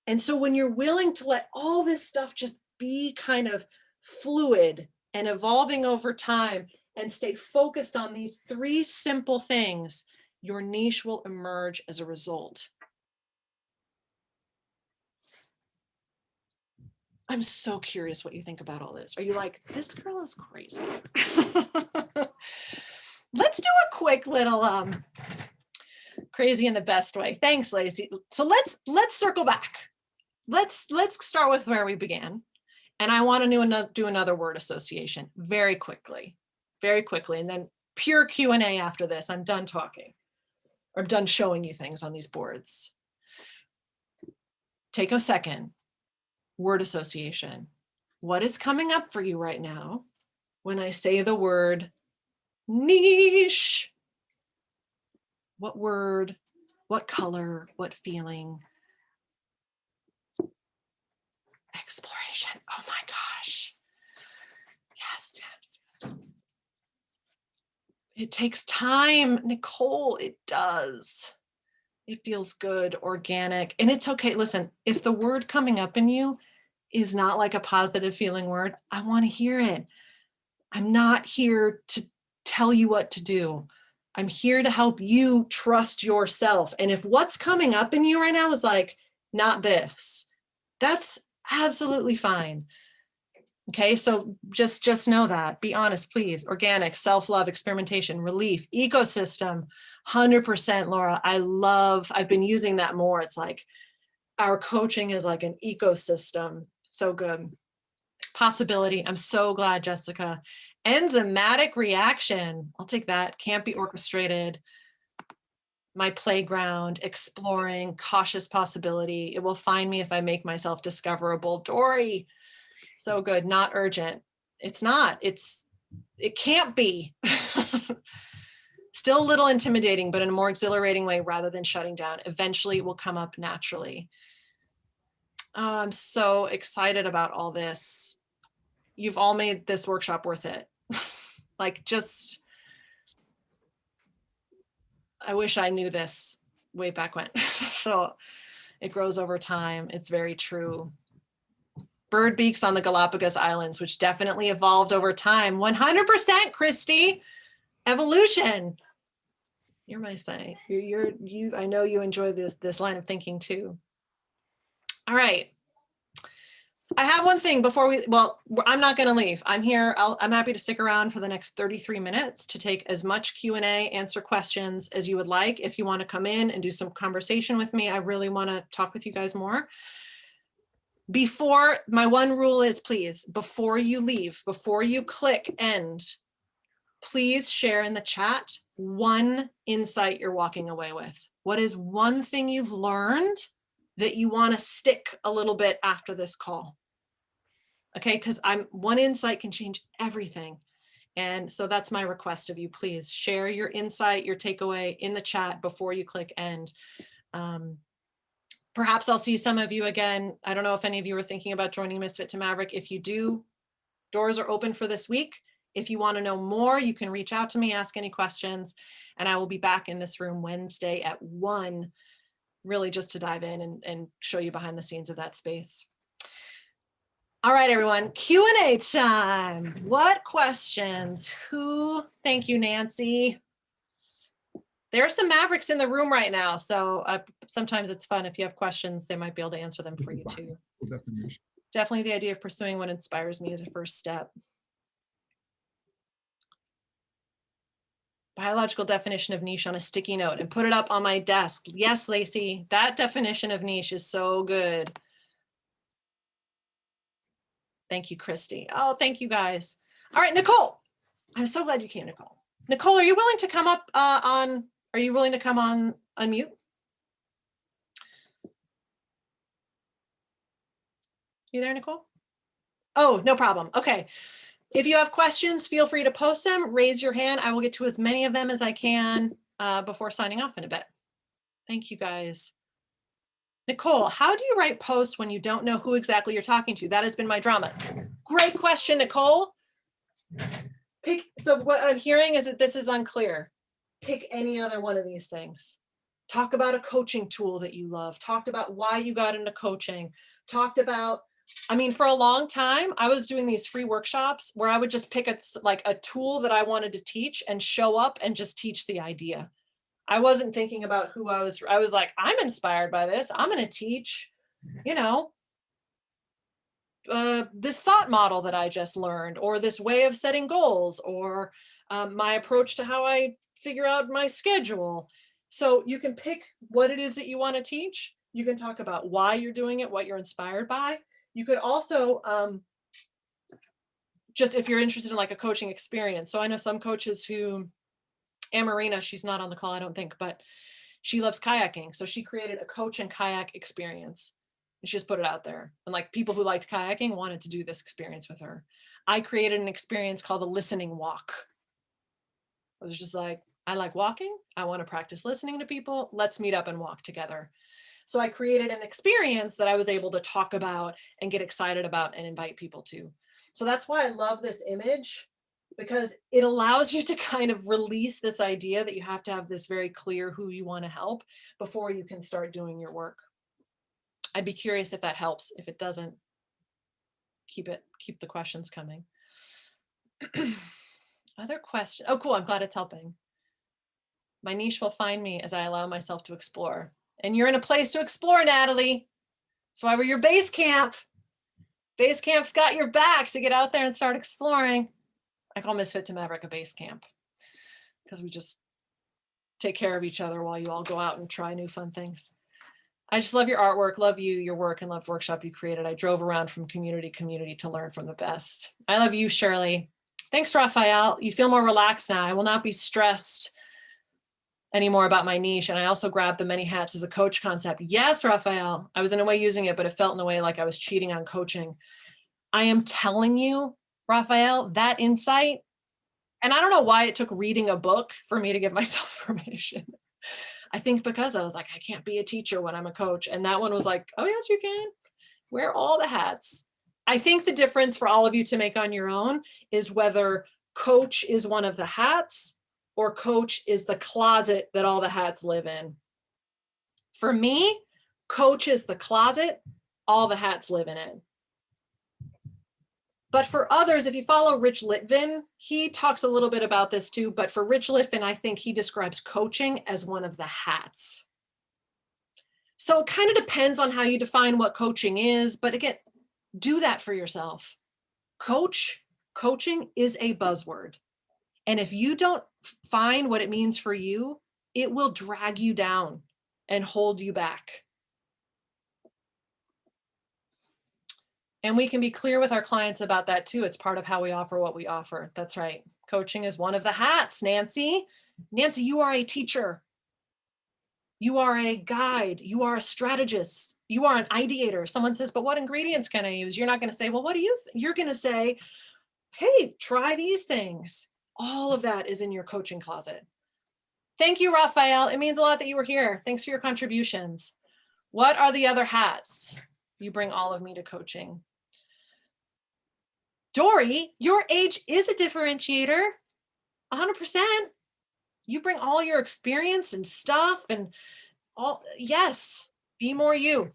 And so when you're willing to let all this stuff just be kind of fluid and evolving over time and stay focused on these 3 simple things, your niche will emerge as a result. I'm so curious what you think about all this. Are you like, this girl is crazy? Let's do a quick little crazy in the best way. Thanks, Lacey. So let's circle back. Let's start with where we began. And I want to do another word association very quickly, and then pure Q&A after this. I'm done talking. Or I'm done showing you things on these boards. Take a second. Word association. What is coming up for you right now when I say the word niche? What word, what color, what feeling? Exploration. Oh my gosh. Yes, yes, yes. It takes time, Nicole. It does. It feels good, organic, and it's okay. Listen, if the word coming up in you is not like a positive feeling word, I want to hear it. I'm not here to tell you what to do. I'm here to help you trust yourself. And if what's coming up in you right now is like, not this, that's absolutely fine. Okay, so just know that. Be honest, please. Organic, self-love, experimentation, relief, ecosystem, 100%, Laura. I've been using that more. It's like our coaching is like an ecosystem. So good. Possibility. I'm so glad, Jessica. Enzymatic reaction. I'll take that. Can't be orchestrated. my playground, exploring, cautious possibility. It will find me if I make myself discoverable. Dory, so good, not urgent. It's not, it can't be. Still a little intimidating, but in a more exhilarating way rather than shutting down. Eventually it will come up naturally. Oh, I'm so excited about all this. You've all made this workshop worth it. Like, just, I wish I knew this way back when. So it grows over time. It's very true. Bird beaks on the Galapagos Islands, which definitely evolved over time. 100%, Christy. Evolution. You're my saint. I know you enjoy this line of thinking too. All right. I have one thing before I'm not going to leave. I'm here. I'm happy to stick around for the next 33 minutes to take as much Q&A, answer questions as you would like. If you want to come in and do some conversation with me, I really want to talk with you guys more. My one rule is, please, before you leave, before you click end, please share in the chat one insight you're walking away with. What is one thing you've learned that you want to stick a little bit after this call? Okay, because one insight can change everything. And so that's my request of you. Please share your insight, your takeaway in the chat before you click end. Perhaps I'll see some of you again. I don't know if any of you are thinking about joining Misfit to Maverick. If you do, doors are open for this week. If you want to know more, you can reach out to me, ask any questions, and I will be back in this room Wednesday at 1, really just to dive in and show you behind the scenes of that space. All right, everyone, Q&A time. What questions? Thank you, Nancy. There are some Mavericks in the room right now, so sometimes it's fun. If you have questions, they might be able to answer them for you too. Definitely the idea of pursuing what inspires me is a first step. Biological definition of niche on a sticky note and put it up on my desk. Yes, Lacey, that definition of niche is so good. Thank you, Christy. Oh, thank you guys. All right, Nicole. I'm so glad you came, Nicole. Nicole, are you willing to come up are you willing to come on unmute? You there, Nicole? Oh, no problem. Okay. If you have questions, feel free to post them, raise your hand. I will get to as many of them as I can before signing off in a bit. Thank you, guys. Nicole, how do you write posts when you don't know who exactly you're talking to? That has been my drama. Great question, Nicole. So what I'm hearing is that this is unclear. Pick any other one of these things. Talk about a coaching tool that you love. Talked about why you got into coaching. Talked about, for a long time, I was doing these free workshops where I would just pick a tool that I wanted to teach and show up and just teach the idea. I wasn't thinking about who I was like, I'm inspired by this. I'm going to teach, this thought model that I just learned, or this way of setting goals, or my approach to how I figure out my schedule. So you can pick what it is that you want to teach. You can talk about why you're doing it, what you're inspired by. You could also, just if you're interested in like a coaching experience. So I know some coaches who, Marina, she's not on the call, I don't think, but she loves kayaking. So she created a coach and kayak experience. And she just put it out there. And like people who liked kayaking wanted to do this experience with her. I created an experience called a listening walk. I was just like, I like walking. I want to practice listening to people. Let's meet up and walk together. So I created an experience that I was able to talk about and get excited about and invite people to. So that's why I love this image, because it allows you to kind of release this idea that you have to have this very clear who you want to help before you can start doing your work. I'd be curious if that helps. If it doesn't, keep the questions coming. Other question. Oh, cool. I'm glad it's helping. My niche will find me as I allow myself to explore. And you're in a place to explore, Natalie. That's why we're your base camp. Base camp's got your back to get out there and start exploring. I call Misfit to Maverick a base camp because we just take care of each other while you all go out and try new fun things. I just love your artwork, love you, your work, and love the workshop you created. I drove around from community to community to learn from the best. I love you, Shirley. Thanks, Raphael. You feel more relaxed now. I will not be stressed anymore about my niche. And I also grabbed the many hats as a coach concept. Yes, Raphael, I was in a way using it, but it felt in a way like I was cheating on coaching. I am telling you, Raphael, that insight, and I don't know why it took reading a book for me to give myself permission. I think because I was like, I can't be a teacher when I'm a coach. And that one was like, oh yes, you can. Wear all the hats. I think the difference for all of you to make on your own is whether coach is one of the hats or coach is the closet that all the hats live in. For me, coach is the closet, all the hats live in it. But for others, if you follow Rich Litvin, he talks a little bit about this too. But for Rich Litvin, I think he describes coaching as one of the hats. So it kind of depends on how you define what coaching is. But again, do that for yourself. Coaching is a buzzword. And if you don't find what it means for you, it will drag you down and hold you back. And we can be clear with our clients about that too. It's part of how we offer what we offer. That's right. Coaching is one of the hats, Nancy. Nancy, you are a teacher. You are a guide. You are a strategist. You are an ideator. Someone says, but what ingredients can I use? You're not going to say, well, what do you think? You're going to say, hey, try these things. All of that is in your coaching closet. Thank you, Raphael. It means a lot that you were here. Thanks for your contributions. What are the other hats? You bring all of me to coaching. Dory, your age is a differentiator. 100%. You bring all your experience and stuff and all. Yes, be more you.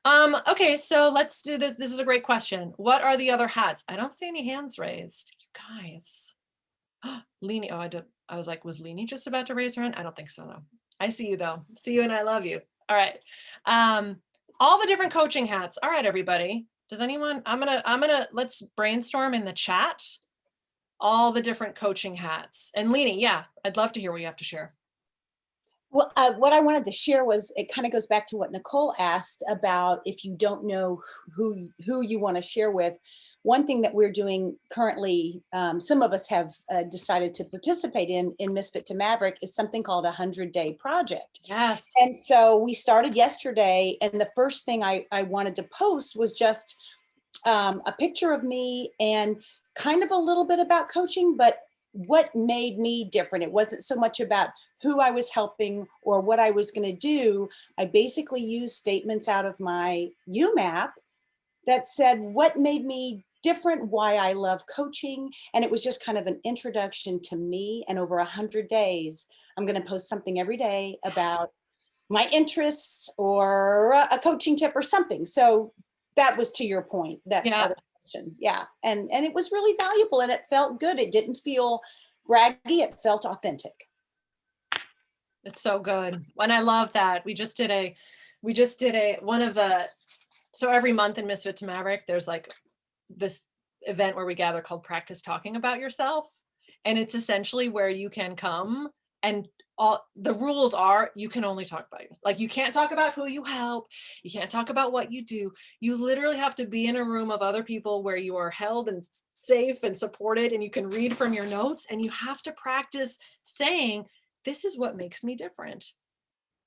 Okay, so let's do this. This is a great question. What are the other hats? I don't see any hands raised. You guys. Leni, I was like, was Leni just about to raise her hand? I don't think so though. I see you though. See you and I love you. All right. All the different coaching hats. All right, everybody. Does anyone, let's brainstorm in the chat all the different coaching hats. And Leni, yeah, I'd love to hear what you have to share.
Well, what I wanted to share was, it kind of goes back to what Nicole asked about if you don't know who you want to share with. One thing that we're doing currently, some of us have decided to participate in Misfit to Maverick, is something called 100-day project.
Yes.
And so we started yesterday, and the first thing I wanted to post was just a picture of me and kind of a little bit about coaching, but what made me different. It wasn't so much about who I was helping or what I was going to do. I basically used statements out of my UMAP that said what made me different, why I love coaching. And it was just kind of an introduction to me. And over 100 days, I'm going to post something every day about my interests or a coaching tip or something. So that was to your point, that other question. Yeah. And it was really valuable and it felt good. It didn't feel braggy. It felt authentic.
It's so good. And I love that. So every month in Misfit to Maverick, there's like this event where we gather called Practice Talking About Yourself. And it's essentially where you can come and all the rules are you can only talk about yourself. Like you can't talk about who you help. You can't talk about what you do. You literally have to be in a room of other people where you are held and safe and supported and you can read from your notes and you have to practice saying, this is what makes me different.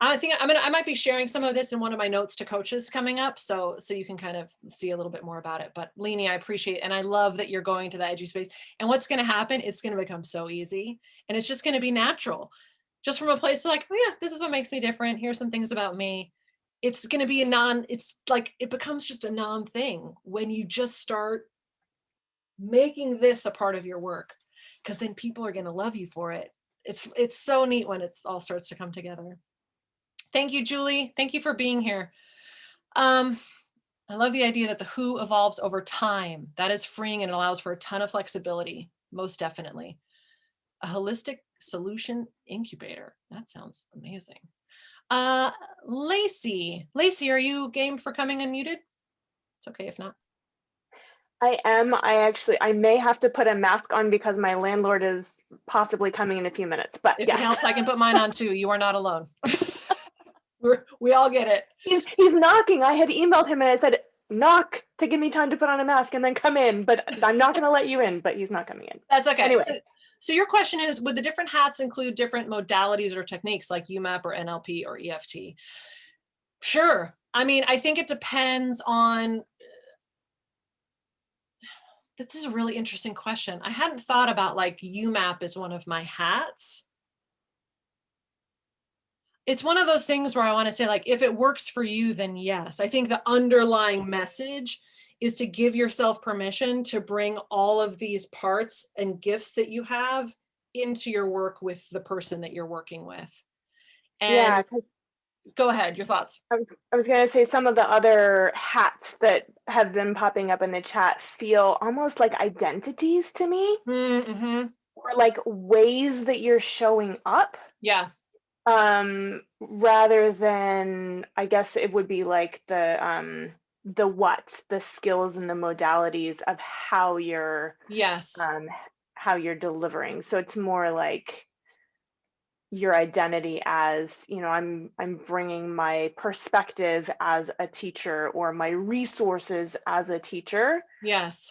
I think I might be sharing some of this in one of my notes to coaches coming up. So you can kind of see a little bit more about it. But Leni, I appreciate it. And I love that you're going to that edgy space. And what's going to happen, it's going to become so easy and it's just going to be natural. Just from a place like, oh yeah, this is what makes me different. Here's some things about me. It's going to be it's like, it becomes just a non-thing when you just start making this a part of your work, because then people are going to love you for it. It's so neat when it all starts to come together. Thank you, Julie. Thank you for being here. I love the idea that the who evolves over time. That is freeing and allows for a ton of flexibility, most definitely. A holistic solution incubator. That sounds amazing. Lacey, are you game for coming unmuted? It's okay if not.
I am. I may have to put a mask on because my landlord is possibly coming in a few minutes, but
if it helps, I can put mine on too. You are not alone. We all get it.
He's knocking. I had emailed him and I said, knock to give me time to put on a mask and then come in, but I'm not going to let you in, but he's not coming in.
That's okay.
Anyway.
So your question is, would the different hats include different modalities or techniques like UMAP or NLP or EFT? Sure. I mean, I think it depends on, this is a really interesting question. I hadn't thought about like UMAP as one of my hats. It's one of those things where I want to say, like, if it works for you, then yes. I think the underlying message is to give yourself permission to bring all of these parts and gifts that you have into your work with the person that you're working with. And
Yeah,
go ahead, your thoughts.
I was going to say some of the other hats that have been popping up in the chat feel almost like identities to me,
Mm-hmm.
or like ways that you're showing up.
Yeah.
Rather than, I guess it would be like the skills and the modalities of how you're
Yes.
How you're delivering. So it's more like your identity as, you know, I'm bringing my perspective as a teacher or my resources as a teacher.
Yes.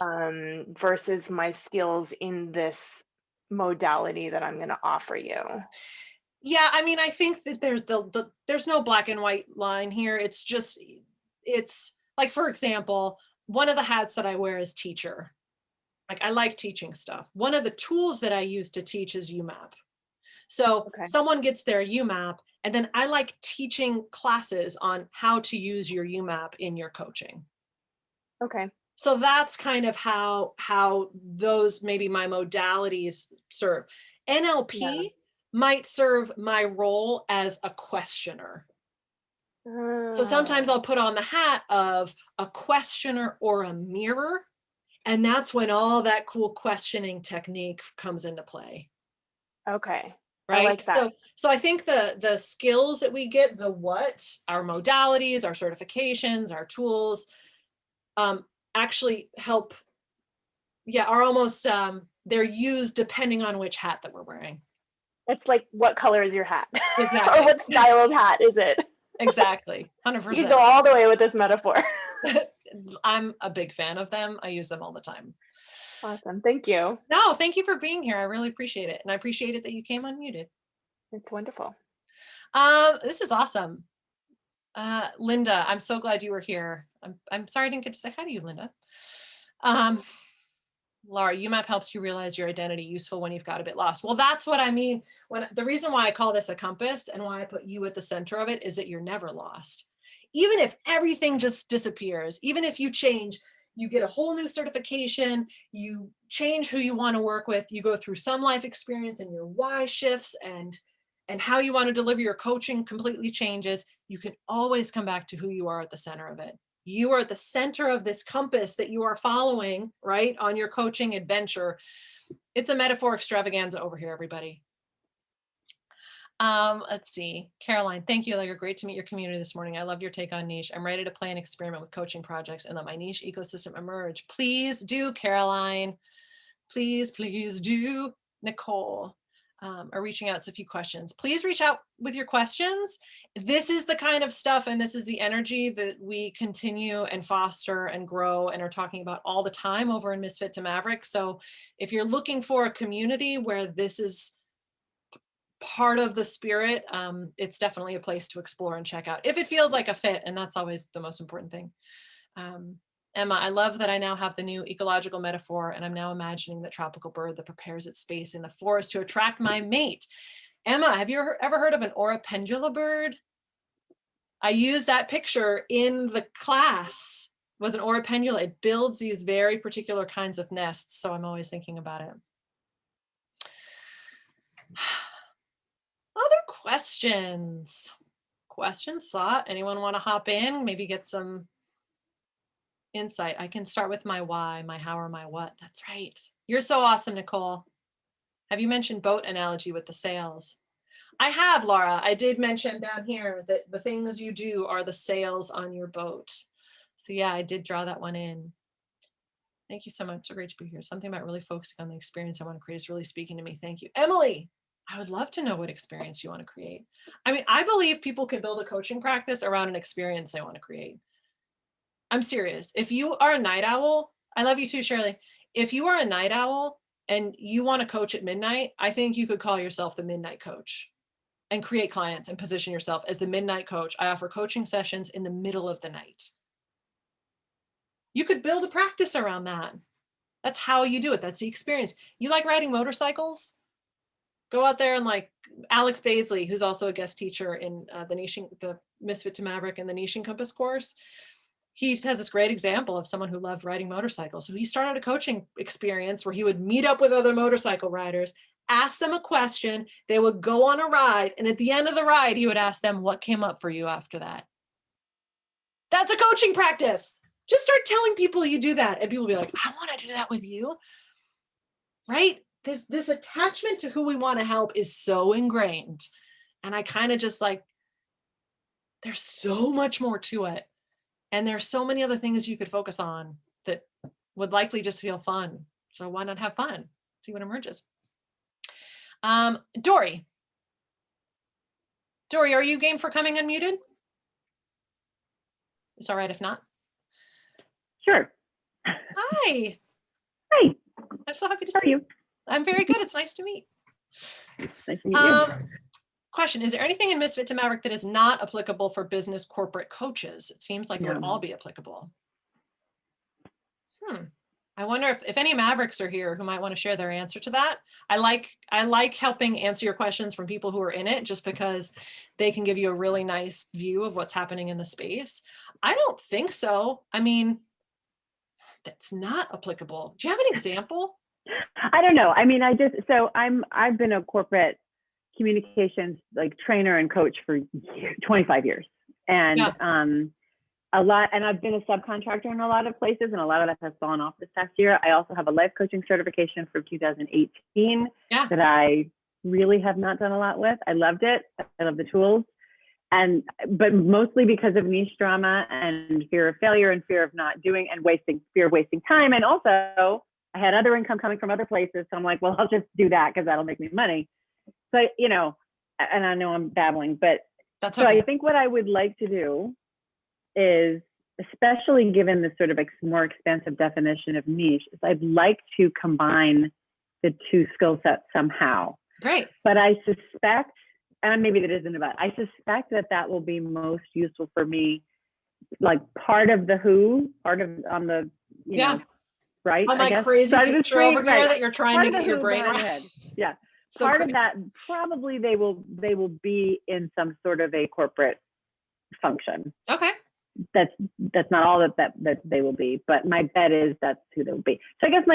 Versus my skills in this modality that I'm going to offer you.
Yeah, I mean, I think that there's no black and white line here. It's like, for example, one of the hats that I wear is teacher. Like, I like teaching stuff. One of the tools that I use to teach is UMAP. So someone gets their UMAP, and then I like teaching classes on how to use your UMAP in your coaching.
Okay.
So that's kind of how those, maybe my modalities serve. NLP might serve my role as a questioner. So sometimes I'll put on the hat of a questioner or a mirror, and that's when all that cool questioning technique comes into play.
Okay.
Right.
I like that.
So I think the skills that we get, the what, our modalities, our certifications, our tools, actually help. Yeah, are almost they're used depending on which hat that we're wearing.
It's like, what color is your hat?
Exactly.
Or what style of hat is it?
Exactly. 100%.
You can go all the way with this metaphor.
I'm a big fan of them. I use them all the time.
Awesome. Thank you.
No, thank you for being here. I really appreciate it. And I appreciate it that you came unmuted.
It's wonderful.
This is awesome. Linda, I'm so glad you were here. I'm sorry I didn't get to say hi to you, Linda. Laura, UMAP helps you realize your identity, useful when you've got a bit lost. Well, that's what I mean. The reason why I call this a compass and why I put you at the center of it is that you're never lost. Even if everything just disappears, even if you change, you get a whole new certification, you change who you want to work with, you go through some life experience and your why shifts and how you want to deliver your coaching completely changes, you can always come back to who you are at the center of it. You are at the center of this compass that you are following, right, on your coaching adventure. It's a metaphor extravaganza over here, everybody. Let's see. Caroline, thank you. Like, you're great to meet your community this morning. I love your take on niche. I'm ready to play an experiment with coaching projects and let my niche ecosystem emerge. Please do, Caroline. Please, please do. Nicole. Are reaching out to a few questions. Please reach out with your questions. This is the kind of stuff and this is the energy that we continue and foster and grow and are talking about all the time over in Misfit to Maverick. So if you're looking for a community where this is part of the spirit, it's definitely a place to explore and check out if it feels like a fit. And that's always the most important thing. Emma, I love that I now have the new ecological metaphor and I'm now imagining the tropical bird that prepares its space in the forest to attract my mate. Emma, have you ever heard of an Aura pendula bird? I used that picture in the class. It was an Aura pendula. It builds these very particular kinds of nests. So I'm always thinking about it. Other questions? Questions, thought? Anyone want to hop in? Maybe get some insight. I can start with my why, my how, or my what. That's right. You're so awesome, Nicole. Have you mentioned boat analogy with the sails? I have, Laura. I did mention down here that the things you do are the sails on your boat. So yeah, I did draw that one in. Thank you so much. So great to be here. Something about really focusing on the experience I want to create is really speaking to me. Thank you. Emily, I would love to know what experience you want to create. I mean, I believe people can build a coaching practice around an experience they want to create. I'm serious. If you are a night owl, I love you too, Shirley. If you are a night owl and you want to coach at midnight, I think you could call yourself the midnight coach and create clients and position yourself as the midnight coach. I offer coaching sessions in the middle of the night. You could build a practice around that. That's how you do it. That's the experience. You like riding motorcycles? Go out there and like Alex Baisley, who's also a guest teacher in the Misfit to Maverick and the Niche Compass course. He has this great example of someone who loved riding motorcycles. So he started a coaching experience where he would meet up with other motorcycle riders, ask them a question, they would go on a ride, and at the end of the ride, he would ask them, what came up for you after that? That's a coaching practice. Just start telling people you do that, and people will be like, I want to do that with you, right? This attachment to who we want to help is so ingrained. And I kind of just like, there's so much more to it. And there's so many other things you could focus on that would likely just feel fun. So why not have fun? See what emerges. Dory, are you game for coming unmuted? It's all right if not.
Sure.
Hi.
Hi.
I'm so happy to
How
see
are
you. I'm very good. It's nice to meet.
Nice to meet you.
Question, is there anything in Misfit to Maverick that is not applicable for business corporate coaches? It seems like it would all be applicable. I wonder if any Mavericks are here who might want to share their answer to that. I like helping answer your questions from people who are in it, just because they can give you a really nice view of what's happening in the space. I don't think so. I mean, that's not applicable. Do you have an example?
I don't know. I mean, I've been a corporate communications like trainer and coach for 25 years. And I've been a subcontractor in a lot of places, and a lot of that has fallen off this past year. I also have a life coaching certification from 2018 that I really have not done a lot with. I loved it. I love the tools. But mostly because of niche drama and fear of failure and fear of not doing and fear of wasting time. And also I had other income coming from other places. So I'm like, well, I'll just do that because that'll make me money. So, and I know I'm babbling, but
that's okay.
So I think what I would like to do is, especially given this sort of more expansive definition of niche, is I'd like to combine the two skill sets somehow.
Great.
But I suspect, and maybe that isn't about, I suspect that will be most useful for me, like part of the who, part of on the, you know, right?
On my crazy picture over here that you're trying to get your brain around.
Yeah.
So
part of that, probably they will be in some sort of a corporate function.
Okay.
That's not all that they will be, but my bet is that's who they'll be. So I guess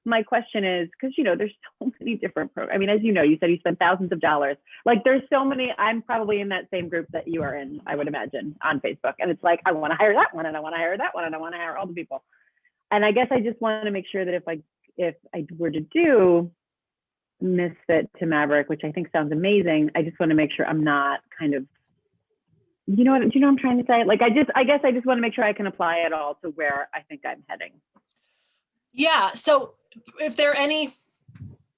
my question is, because there's so many different programs. I mean, as you know, you said you spent thousands of dollars. Like there's so many. I'm probably in that same group that you are in, I would imagine, on Facebook. And it's like, I want to hire that one, and I want to hire that one, and I want to hire all the people. And I guess I just want to make sure that if I were to do Misfit to Maverick, which I think sounds amazing, I just want to make sure I'm not kind of, do you know what I'm trying to say? Like, I guess I just want to make sure I can apply it all to where I think I'm heading.
Yeah. So if there are any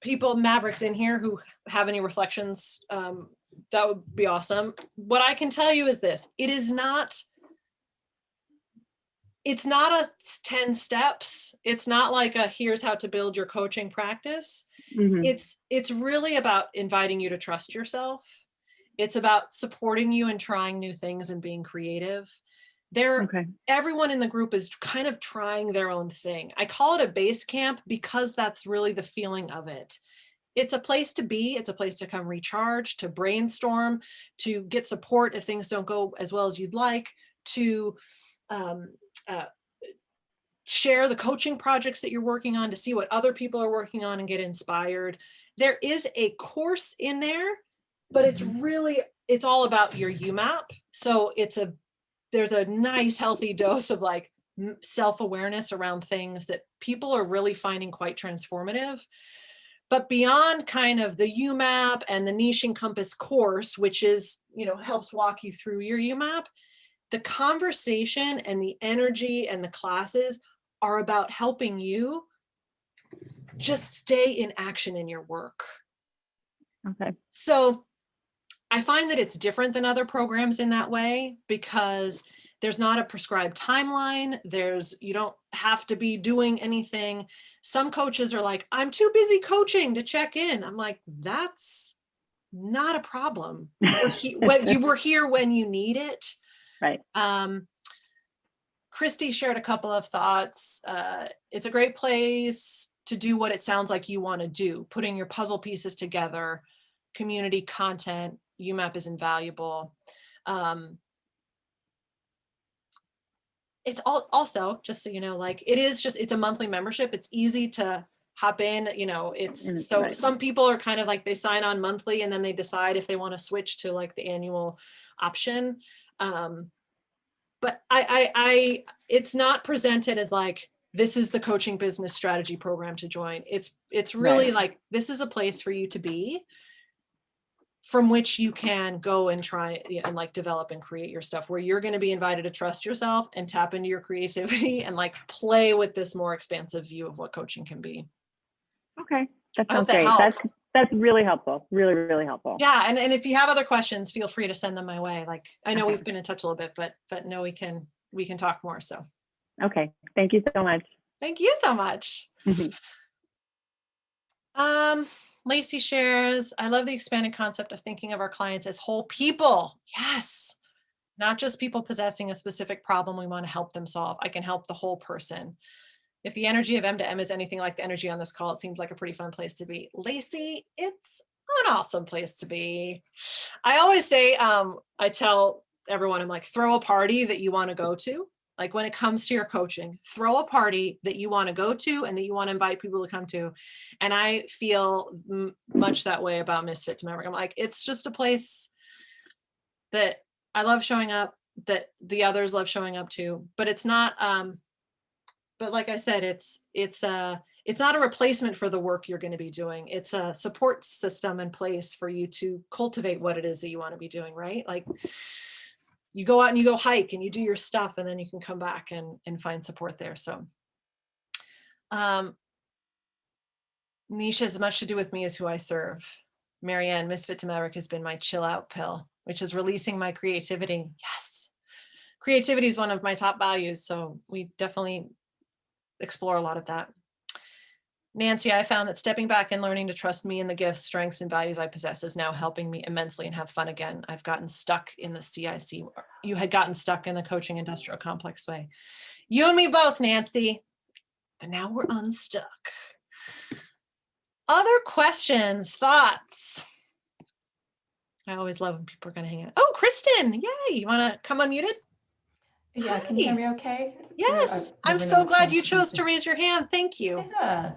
people, Mavericks in here who have any reflections, that would be awesome. What I can tell you is this: it's not a 10 steps. It's not like a here's how to build your coaching practice. Mm-hmm. It's really about inviting you to trust yourself. It's about supporting you and trying new things and being creative. Everyone in the group is kind of trying their own thing. I call it a base camp because that's really the feeling of it. It's a place to be. It's a place to come recharge, to brainstorm, to get support if things don't go as well as you'd like, to share the coaching projects that you're working on, to see what other people are working on and get inspired. There is a course in there, but it's all about your UMAP. So there's a nice healthy dose of like self-awareness around things that people are really finding quite transformative. But beyond kind of the UMAP and the Niche Compass course, which is, helps walk you through your UMAP, the conversation and the energy and the classes are about helping you just stay in action in your work.
Okay.
So I find that it's different than other programs in that way, because there's not a prescribed timeline. You don't have to be doing anything. Some coaches are like, I'm too busy coaching to check in. I'm like, that's not a problem. You were here when you need it.
Right.
Christy shared a couple of thoughts. It's a great place to do what it sounds like you want to do, putting your puzzle pieces together, community content. UMAP is invaluable. It's also, just so you know, like it's a monthly membership. It's easy to hop in,
Right.
some people are kind of like, they sign on monthly and then they decide if they want to switch to like the annual option. But it's not presented as like, this is the coaching business strategy program to join. It's really like, this is a place for you to be, from which you can go and try and like develop and create your stuff, where you're going to be invited to trust yourself and tap into your creativity and like play with this more expansive view of what coaching can be.
Okay, that
I hope
sounds
that
great.
helps.
That's really helpful. Really, really helpful.
Yeah, and if you have other questions, feel free to send them my way. Like, I know we've been in touch a little bit, but no, we can talk more. So
Okay, thank you so much.
thank you so much. Lacey shares, I love the expanded concept of thinking of our clients as whole people. Yes. Not just people possessing a specific problem we want to help them solve. I can help the whole person. If the energy of M to M is anything like the energy on this call, it seems like a pretty fun place to be. Lacey, it's an awesome place to be. I always say, I tell everyone, I'm like, throw a party that you want to go to. Like when it comes to your coaching, throw a party that you want to go to and that you want to invite people to come to. And I feel much that way about Misfit to Maverick. I'm like, it's just a place that I love showing up, that the others love showing up to, but it's not, but like I said, it's not a replacement for the work you're going to be doing. It's a support system in place for you to cultivate what it is that you want to be doing, right? Like, you go out and you go hike and you do your stuff, and then you can come back and find support there. So niche has as much to do with me as who I serve. Marianne, Misfit to Maverick has been my chill out pill, which is releasing my creativity. Yes. Creativity is one of my top values. So we definitely explore a lot of that. Nancy, I found that stepping back and learning to trust me and the gifts, strengths, and values I possess is now helping me immensely and have fun again. I've gotten stuck in the CIC. You had gotten stuck in the coaching industrial complex way. You and me both, Nancy. But now we're unstuck. Other questions, thoughts? I always love when people are going to hang out. Oh, Kristen, yay. You want to come unmuted?
Yeah, can you hear me okay?
Yes, I'm so glad you chose to raise your hand. Thank you.
Yeah.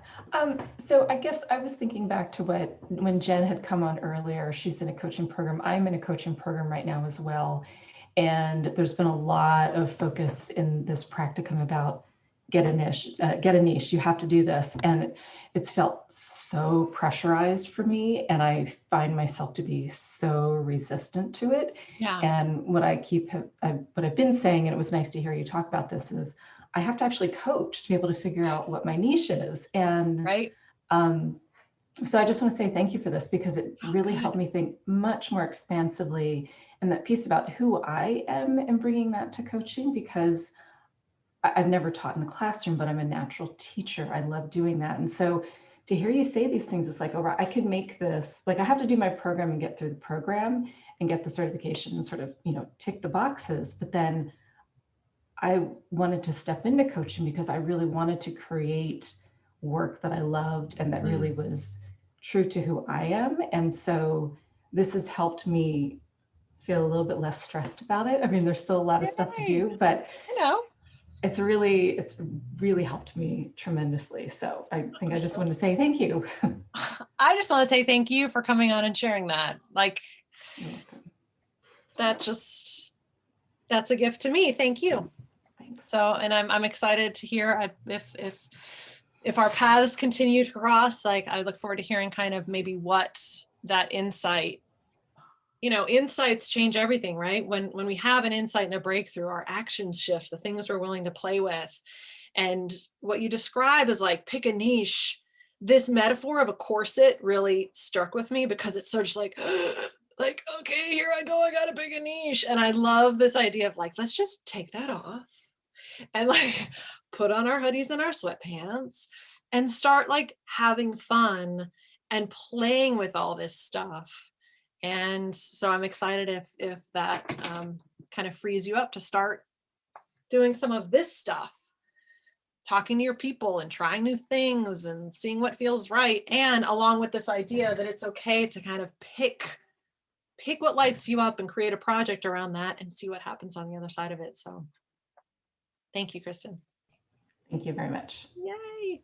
So I guess I was thinking back to when Jen had come on earlier. She's in a coaching program. I'm in a coaching program right now as well. And there's been a lot of focus in this practicum about get a niche, you have to do this. And it's felt so pressurized for me. And I find myself to be so resistant to it.
Yeah.
And what I've been saying, and it was nice to hear you talk about this, is I have to actually coach to be able to figure out what my niche is. And
right.
So I just want to say thank you for this, because it really helped me think much more expansively, and that piece about who I am and bringing that to coaching, because I've never taught in the classroom, but I'm a natural teacher. I love doing that. And so to hear you say these things, it's like, oh, I could make this, like I have to do my program and get through the program and get the certification and sort of, tick the boxes. But then I wanted to step into coaching because I really wanted to create work that I loved and that really was true to who I am. And so this has helped me feel a little bit less stressed about it. I mean, there's still a lot of stuff to do, but it's really helped me tremendously. So I think I just want to say thank you.
I just want to say thank you for coming on and sharing that. Like, that's a gift to me. Thank you. Thanks. So, and I'm excited to hear if our paths continue to cross. Like, I look forward to hearing kind of maybe what that insight. Insights change everything, right? When we have an insight and a breakthrough, our actions shift, the things we're willing to play with. And what you describe is like, pick a niche. This metaphor of a corset really struck with me, because it's sort of like, like, okay, here I go, I gotta pick a niche. And I love this idea of like, let's just take that off and like put on our hoodies and our sweatpants and start like having fun and playing with all this stuff. And so I'm excited if that kind of frees you up to start doing some of this stuff, talking to your people and trying new things and seeing what feels right. And along with this idea that it's okay to kind of pick what lights you up and create a project around that and see what happens on the other side of it. So thank you, Kristen.
Thank you very much.
Yay.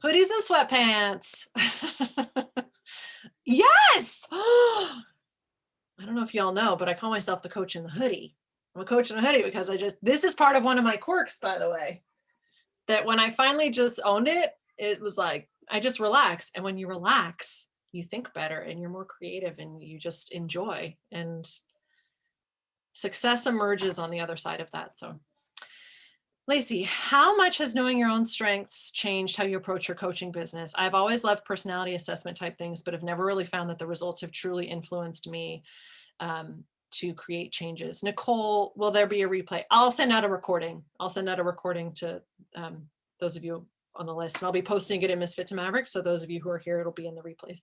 Hoodies and sweatpants. Yes. I don't know if y'all know, but I call myself the coach in the hoodie. I'm a coach in a hoodie because this is part of one of my quirks, by the way, that when I finally just owned it, it was like, I just relax. And when you relax, you think better and you're more creative and you just enjoy, and success emerges on the other side of that. So Lacey, how much has knowing your own strengths changed how you approach your coaching business? I've always loved personality assessment type things, but have never really found that the results have truly influenced me to create changes. Nicole, will there be a replay? I'll send out a recording. I'll send out a recording to those of you on the list, and I'll be posting it in Misfit to Maverick. So those of you who are here, it'll be in the replays.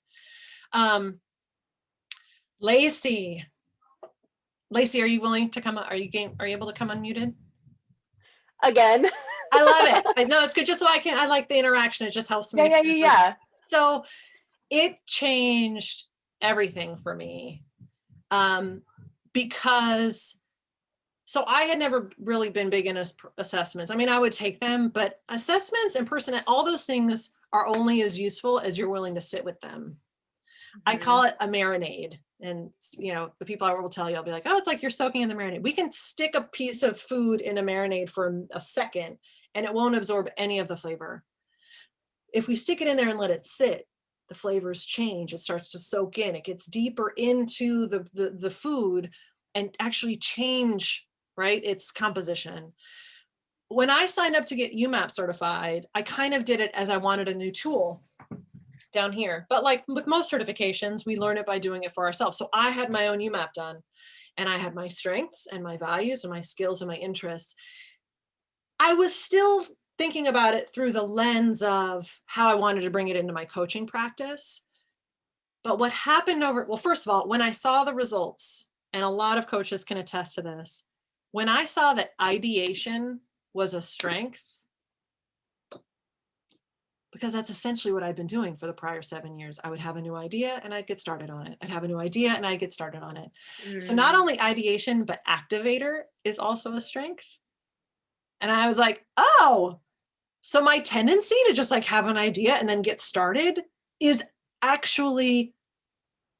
Lacey, are you willing to come? Are you able to come unmuted?
Again.
I love it. No, it's good. Just so I like the interaction. It just helps me.
Yeah.
So it changed everything for me. Because so I had never really been big in assessments. I mean, I would take them, but assessments and all those things are only as useful as you're willing to sit with them. Mm-hmm. I call it a marinade. And, the people I will tell you, I'll be like, oh, it's like you're soaking in the marinade. We can stick a piece of food in a marinade for a second and it won't absorb any of the flavor. If we stick it in there and let it sit, the flavors change. It starts to soak in. It gets deeper into the food and actually change, right, its composition. When I signed up to get UMAP certified, I kind of did it as I wanted a new tool down here. But like with most certifications, we learn it by doing it for ourselves. So I had my own UMAP done, and I had my strengths and my values and my skills and my interests. I was still thinking about it through the lens of how I wanted to bring it into my coaching practice. But what happened first of all, when I saw the results, and a lot of coaches can attest to this, when I saw that ideation was a strength, because that's essentially what I've been doing for the prior 7 years. I would have a new idea and I'd get started on it. I'd have a new idea and I'd get started on it. So not only ideation, but activator is also a strength. And I was like, oh, so my tendency to just like have an idea and then get started is actually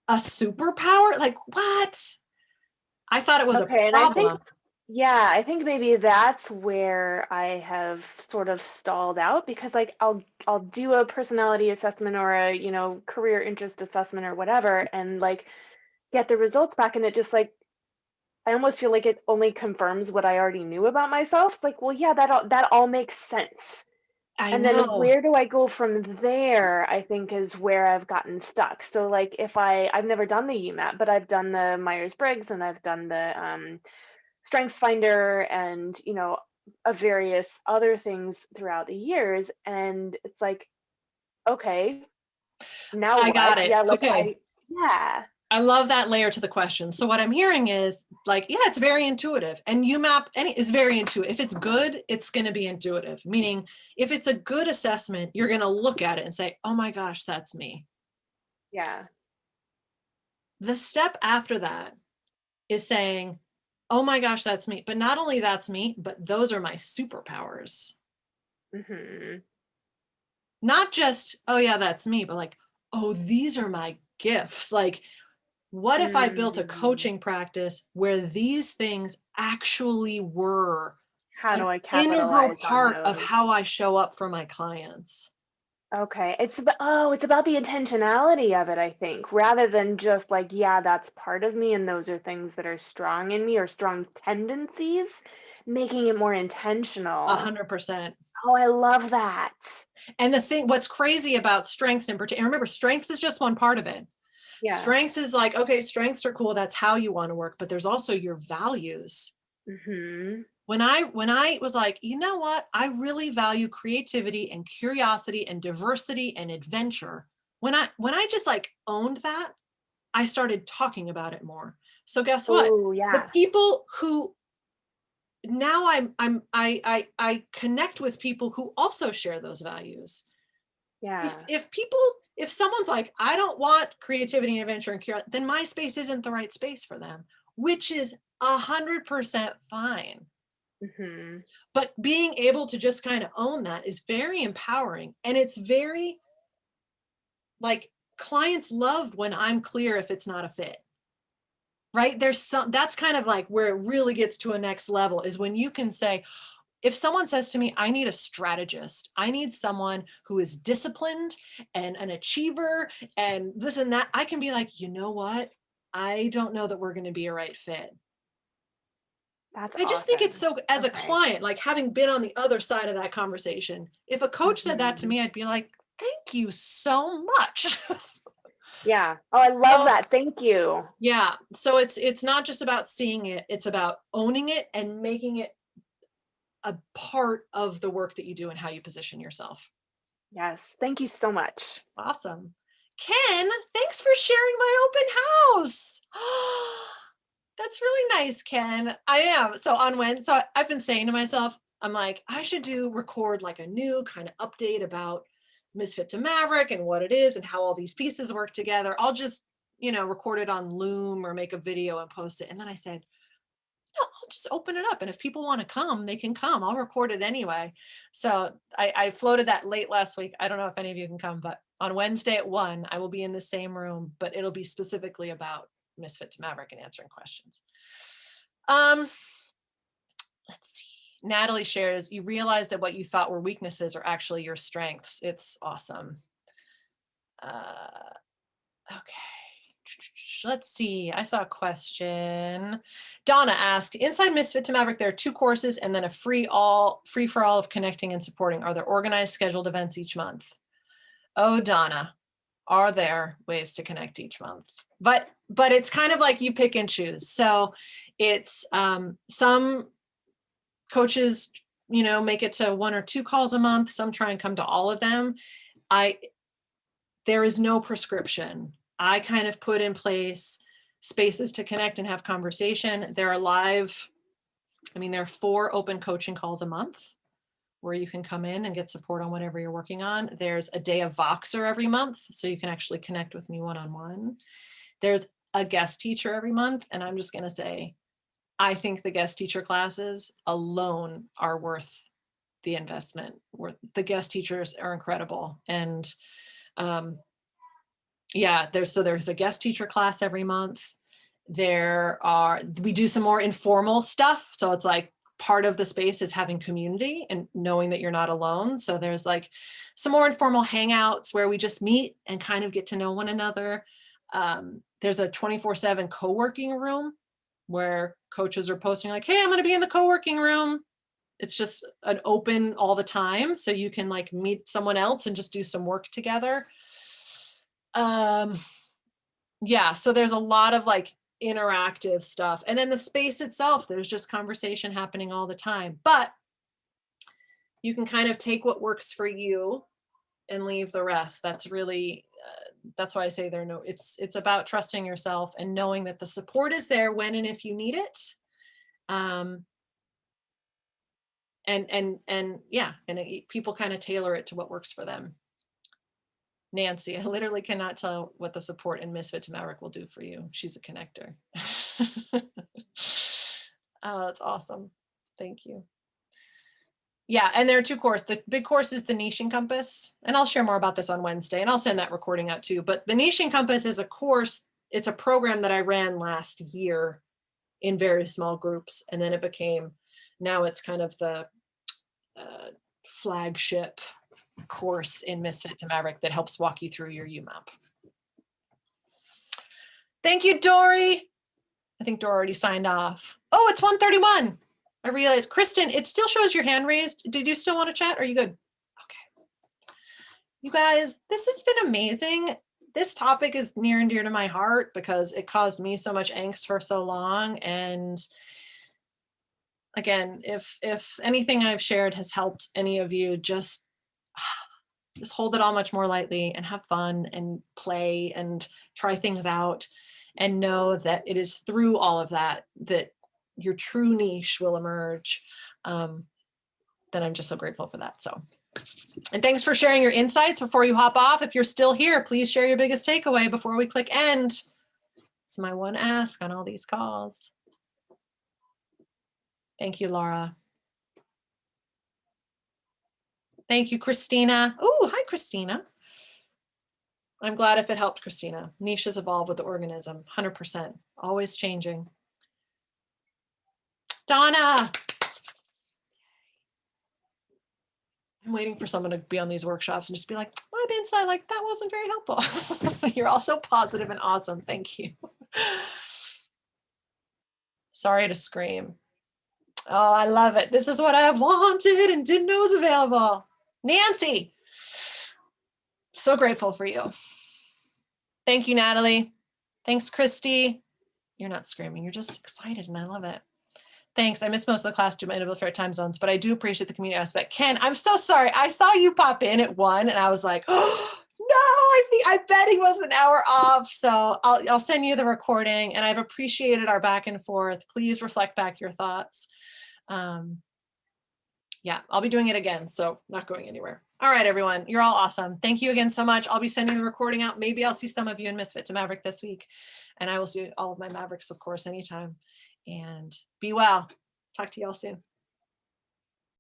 a superpower? Like what? I thought it was a problem.
I think maybe that's where I have sort of stalled out, because like I'll do a personality assessment or a, career interest assessment or whatever, and like get the results back, and it just like, I almost feel like it only confirms what I already knew about myself. It's like, well, yeah, that all makes sense. And then where do I go from there, I think is where I've gotten stuck. So like if I've never done the UMAP, but I've done the Myers-Briggs and I've done the Strengths Finder and, various other things throughout the years. And it's like, okay, now
I got it.
Yeah, like
okay. I love that layer to the question. So what I'm hearing is like, yeah, it's very intuitive, and UMAP is very intuitive. If it's good, it's going to be intuitive. Meaning if it's a good assessment, you're going to look at it and say, oh my gosh, that's me.
Yeah.
The step after that is saying, oh my gosh, that's me. But not only that's me, but those are my superpowers.
Mm-hmm.
Not just, oh yeah, that's me, but like, oh, these are my gifts. Like, what if I built a coaching practice where these things actually were
an
integral part of how I show up for my clients?
Okay. It's about the intentionality of it, I think, rather than just like, yeah, that's part of me and those are things that are strong in me or strong tendencies, making it more intentional.
100%.
Oh, I love that.
And what's crazy about strengths in particular, remember, strengths is just one part of it.
Yeah.
Strength is like, okay, strengths are cool. That's how you want to work, but there's also your values.
Mm-hmm.
When I was like, you know what? I really value creativity and curiosity and diversity and adventure. When I just like owned that, I started talking about it more. So guess what?
Oh,
The
yeah.
people who now I connect with people who also share those values.
Yeah.
If someone's like, I don't want creativity and adventure and curiosity, then my space isn't the right space for them, which is 100% fine.
Mm-hmm.
But being able to just kind of own that is very empowering. And it's very like, clients love when I'm clear if it's not a fit. Right? That's kind of like where it really gets to a next level, is when you can say, if someone says to me, I need a strategist, I need someone who is disciplined and an achiever and this and that, I can be like, you know what? I don't know that we're going to be a right fit.
That's
I just think
awesome.
it's so, as a
Okay.
client, like having been on the other side of that conversation, if a coach said that to me, I'd be like, thank you so much.
Yeah. Oh, I love
So,
that. Thank you.
yeah. So it's not just about seeing it, it's about owning it and making it a part of the work that you do and how you position yourself.
Yes. Thank you so much.
Awesome. Ken, thanks for sharing my open house. That's really nice, Ken. I am. So on Wednesday, so I've been saying to myself, I'm like, I should record like a new kind of update about Misfit to Maverick and what it is and how all these pieces work together. I'll just, record it on Loom or make a video and post it. And then I said, no, I'll just open it up. And if people want to come, they can come. I'll record it anyway. So I floated that late last week. I don't know if any of you can come, but on Wednesday at 1, I will be in the same room, but it'll be specifically about Misfit to Maverick and answering questions. Let's see. Natalie shares, you realize that what you thought were weaknesses are actually your strengths. It's awesome. Okay. Let's see. I saw a question. Donna asked, inside Misfit to Maverick, there are 2 courses and then a free for all of connecting and supporting. Are there organized scheduled events each month? Oh, Donna, are there ways to connect each month? But it's kind of like you pick and choose. So it's some coaches, make it to 1 or 2 calls a month. Some try and come to all of them. There is no prescription. I kind of put in place spaces to connect and have conversation. There are there are 4 open coaching calls a month where you can come in and get support on whatever you're working on. There's a day of Voxer every month, so you can actually connect with me one-on-one. There's a guest teacher every month, and I'm just going to say, I think the guest teacher classes alone are worth the investment. The guest teachers are incredible. And there's a guest teacher class every month. We do some more informal stuff. So it's like part of the space is having community and knowing that you're not alone. So there's like some more informal hangouts where we just meet and kind of get to know one another. There's a 24/7 co-working room where coaches are posting like, hey, I'm going to be in the co-working room. It's just an open all the time. So you can like meet someone else and just do some work together. So there's a lot of like interactive stuff. And then the space itself, there's just conversation happening all the time. But you can kind of take what works for you and leave the rest. That's really, that's why I say it's about trusting yourself and knowing that the support is there when and if you need it. People kind of tailor it to what works for them. Nancy, I literally cannot tell what the support in Misfit to Maverick will do for you. She's a connector. Oh, that's awesome. Thank you. Yeah, and there are 2 courses. The big course is the Niche Compass, and I'll share more about this on Wednesday, and I'll send that recording out too. But the Niche Compass is a course, it's a program that I ran last year in very small groups, and then now it's kind of the flagship course in Misfit to Maverick that helps walk you through your UMAP. Thank you, Dory. I think Dory already signed off. Oh, it's 1:31. I realized, Kristen, it still shows your hand raised. Did you still want to chat? Are you good? Okay. You guys, this has been amazing. this topic is near and dear to my heart because it caused me so much angst for so long. And again, if anything I've shared has helped any of you, just hold it all much more lightly and have fun and play and try things out, and know that it is through all of that that your true niche will emerge. Then I'm just so grateful for that. So, and thanks for sharing your insights. Before you hop off, if you're still here, please share your biggest takeaway before we click end. It's my one ask on all these calls. Thank you, Laura. Thank you, Christina. Oh, hi, Christina. I'm glad if it helped, Christina. Niches evolve with the organism, 100%, always changing. Donna. I'm waiting for someone to be on these workshops and just be like, my inside, like, that wasn't very helpful. You're all so positive and awesome. Thank you. Sorry to scream. Oh, I love it. This is what I have wanted and didn't know was available. Nancy. So grateful for you. Thank you, Natalie. Thanks, Christy. You're not screaming. You're just excited, and I love it. Thanks. I missed most of the class due to my individual fair time zones, but I do appreciate the community aspect. Ken, I'm so sorry. I saw you pop in at 1, and I was like, oh, no, I bet he was an hour off. So I'll send you the recording, and I've appreciated our back and forth. Please reflect back your thoughts. Yeah, I'll be doing it again, so not going anywhere. All right, everyone, you're all awesome. Thank you again so much. I'll be sending the recording out. Maybe I'll see some of you in Misfit to Maverick this week, and I will see all of my Mavericks, of course, anytime. And be well. Talk to you all soon.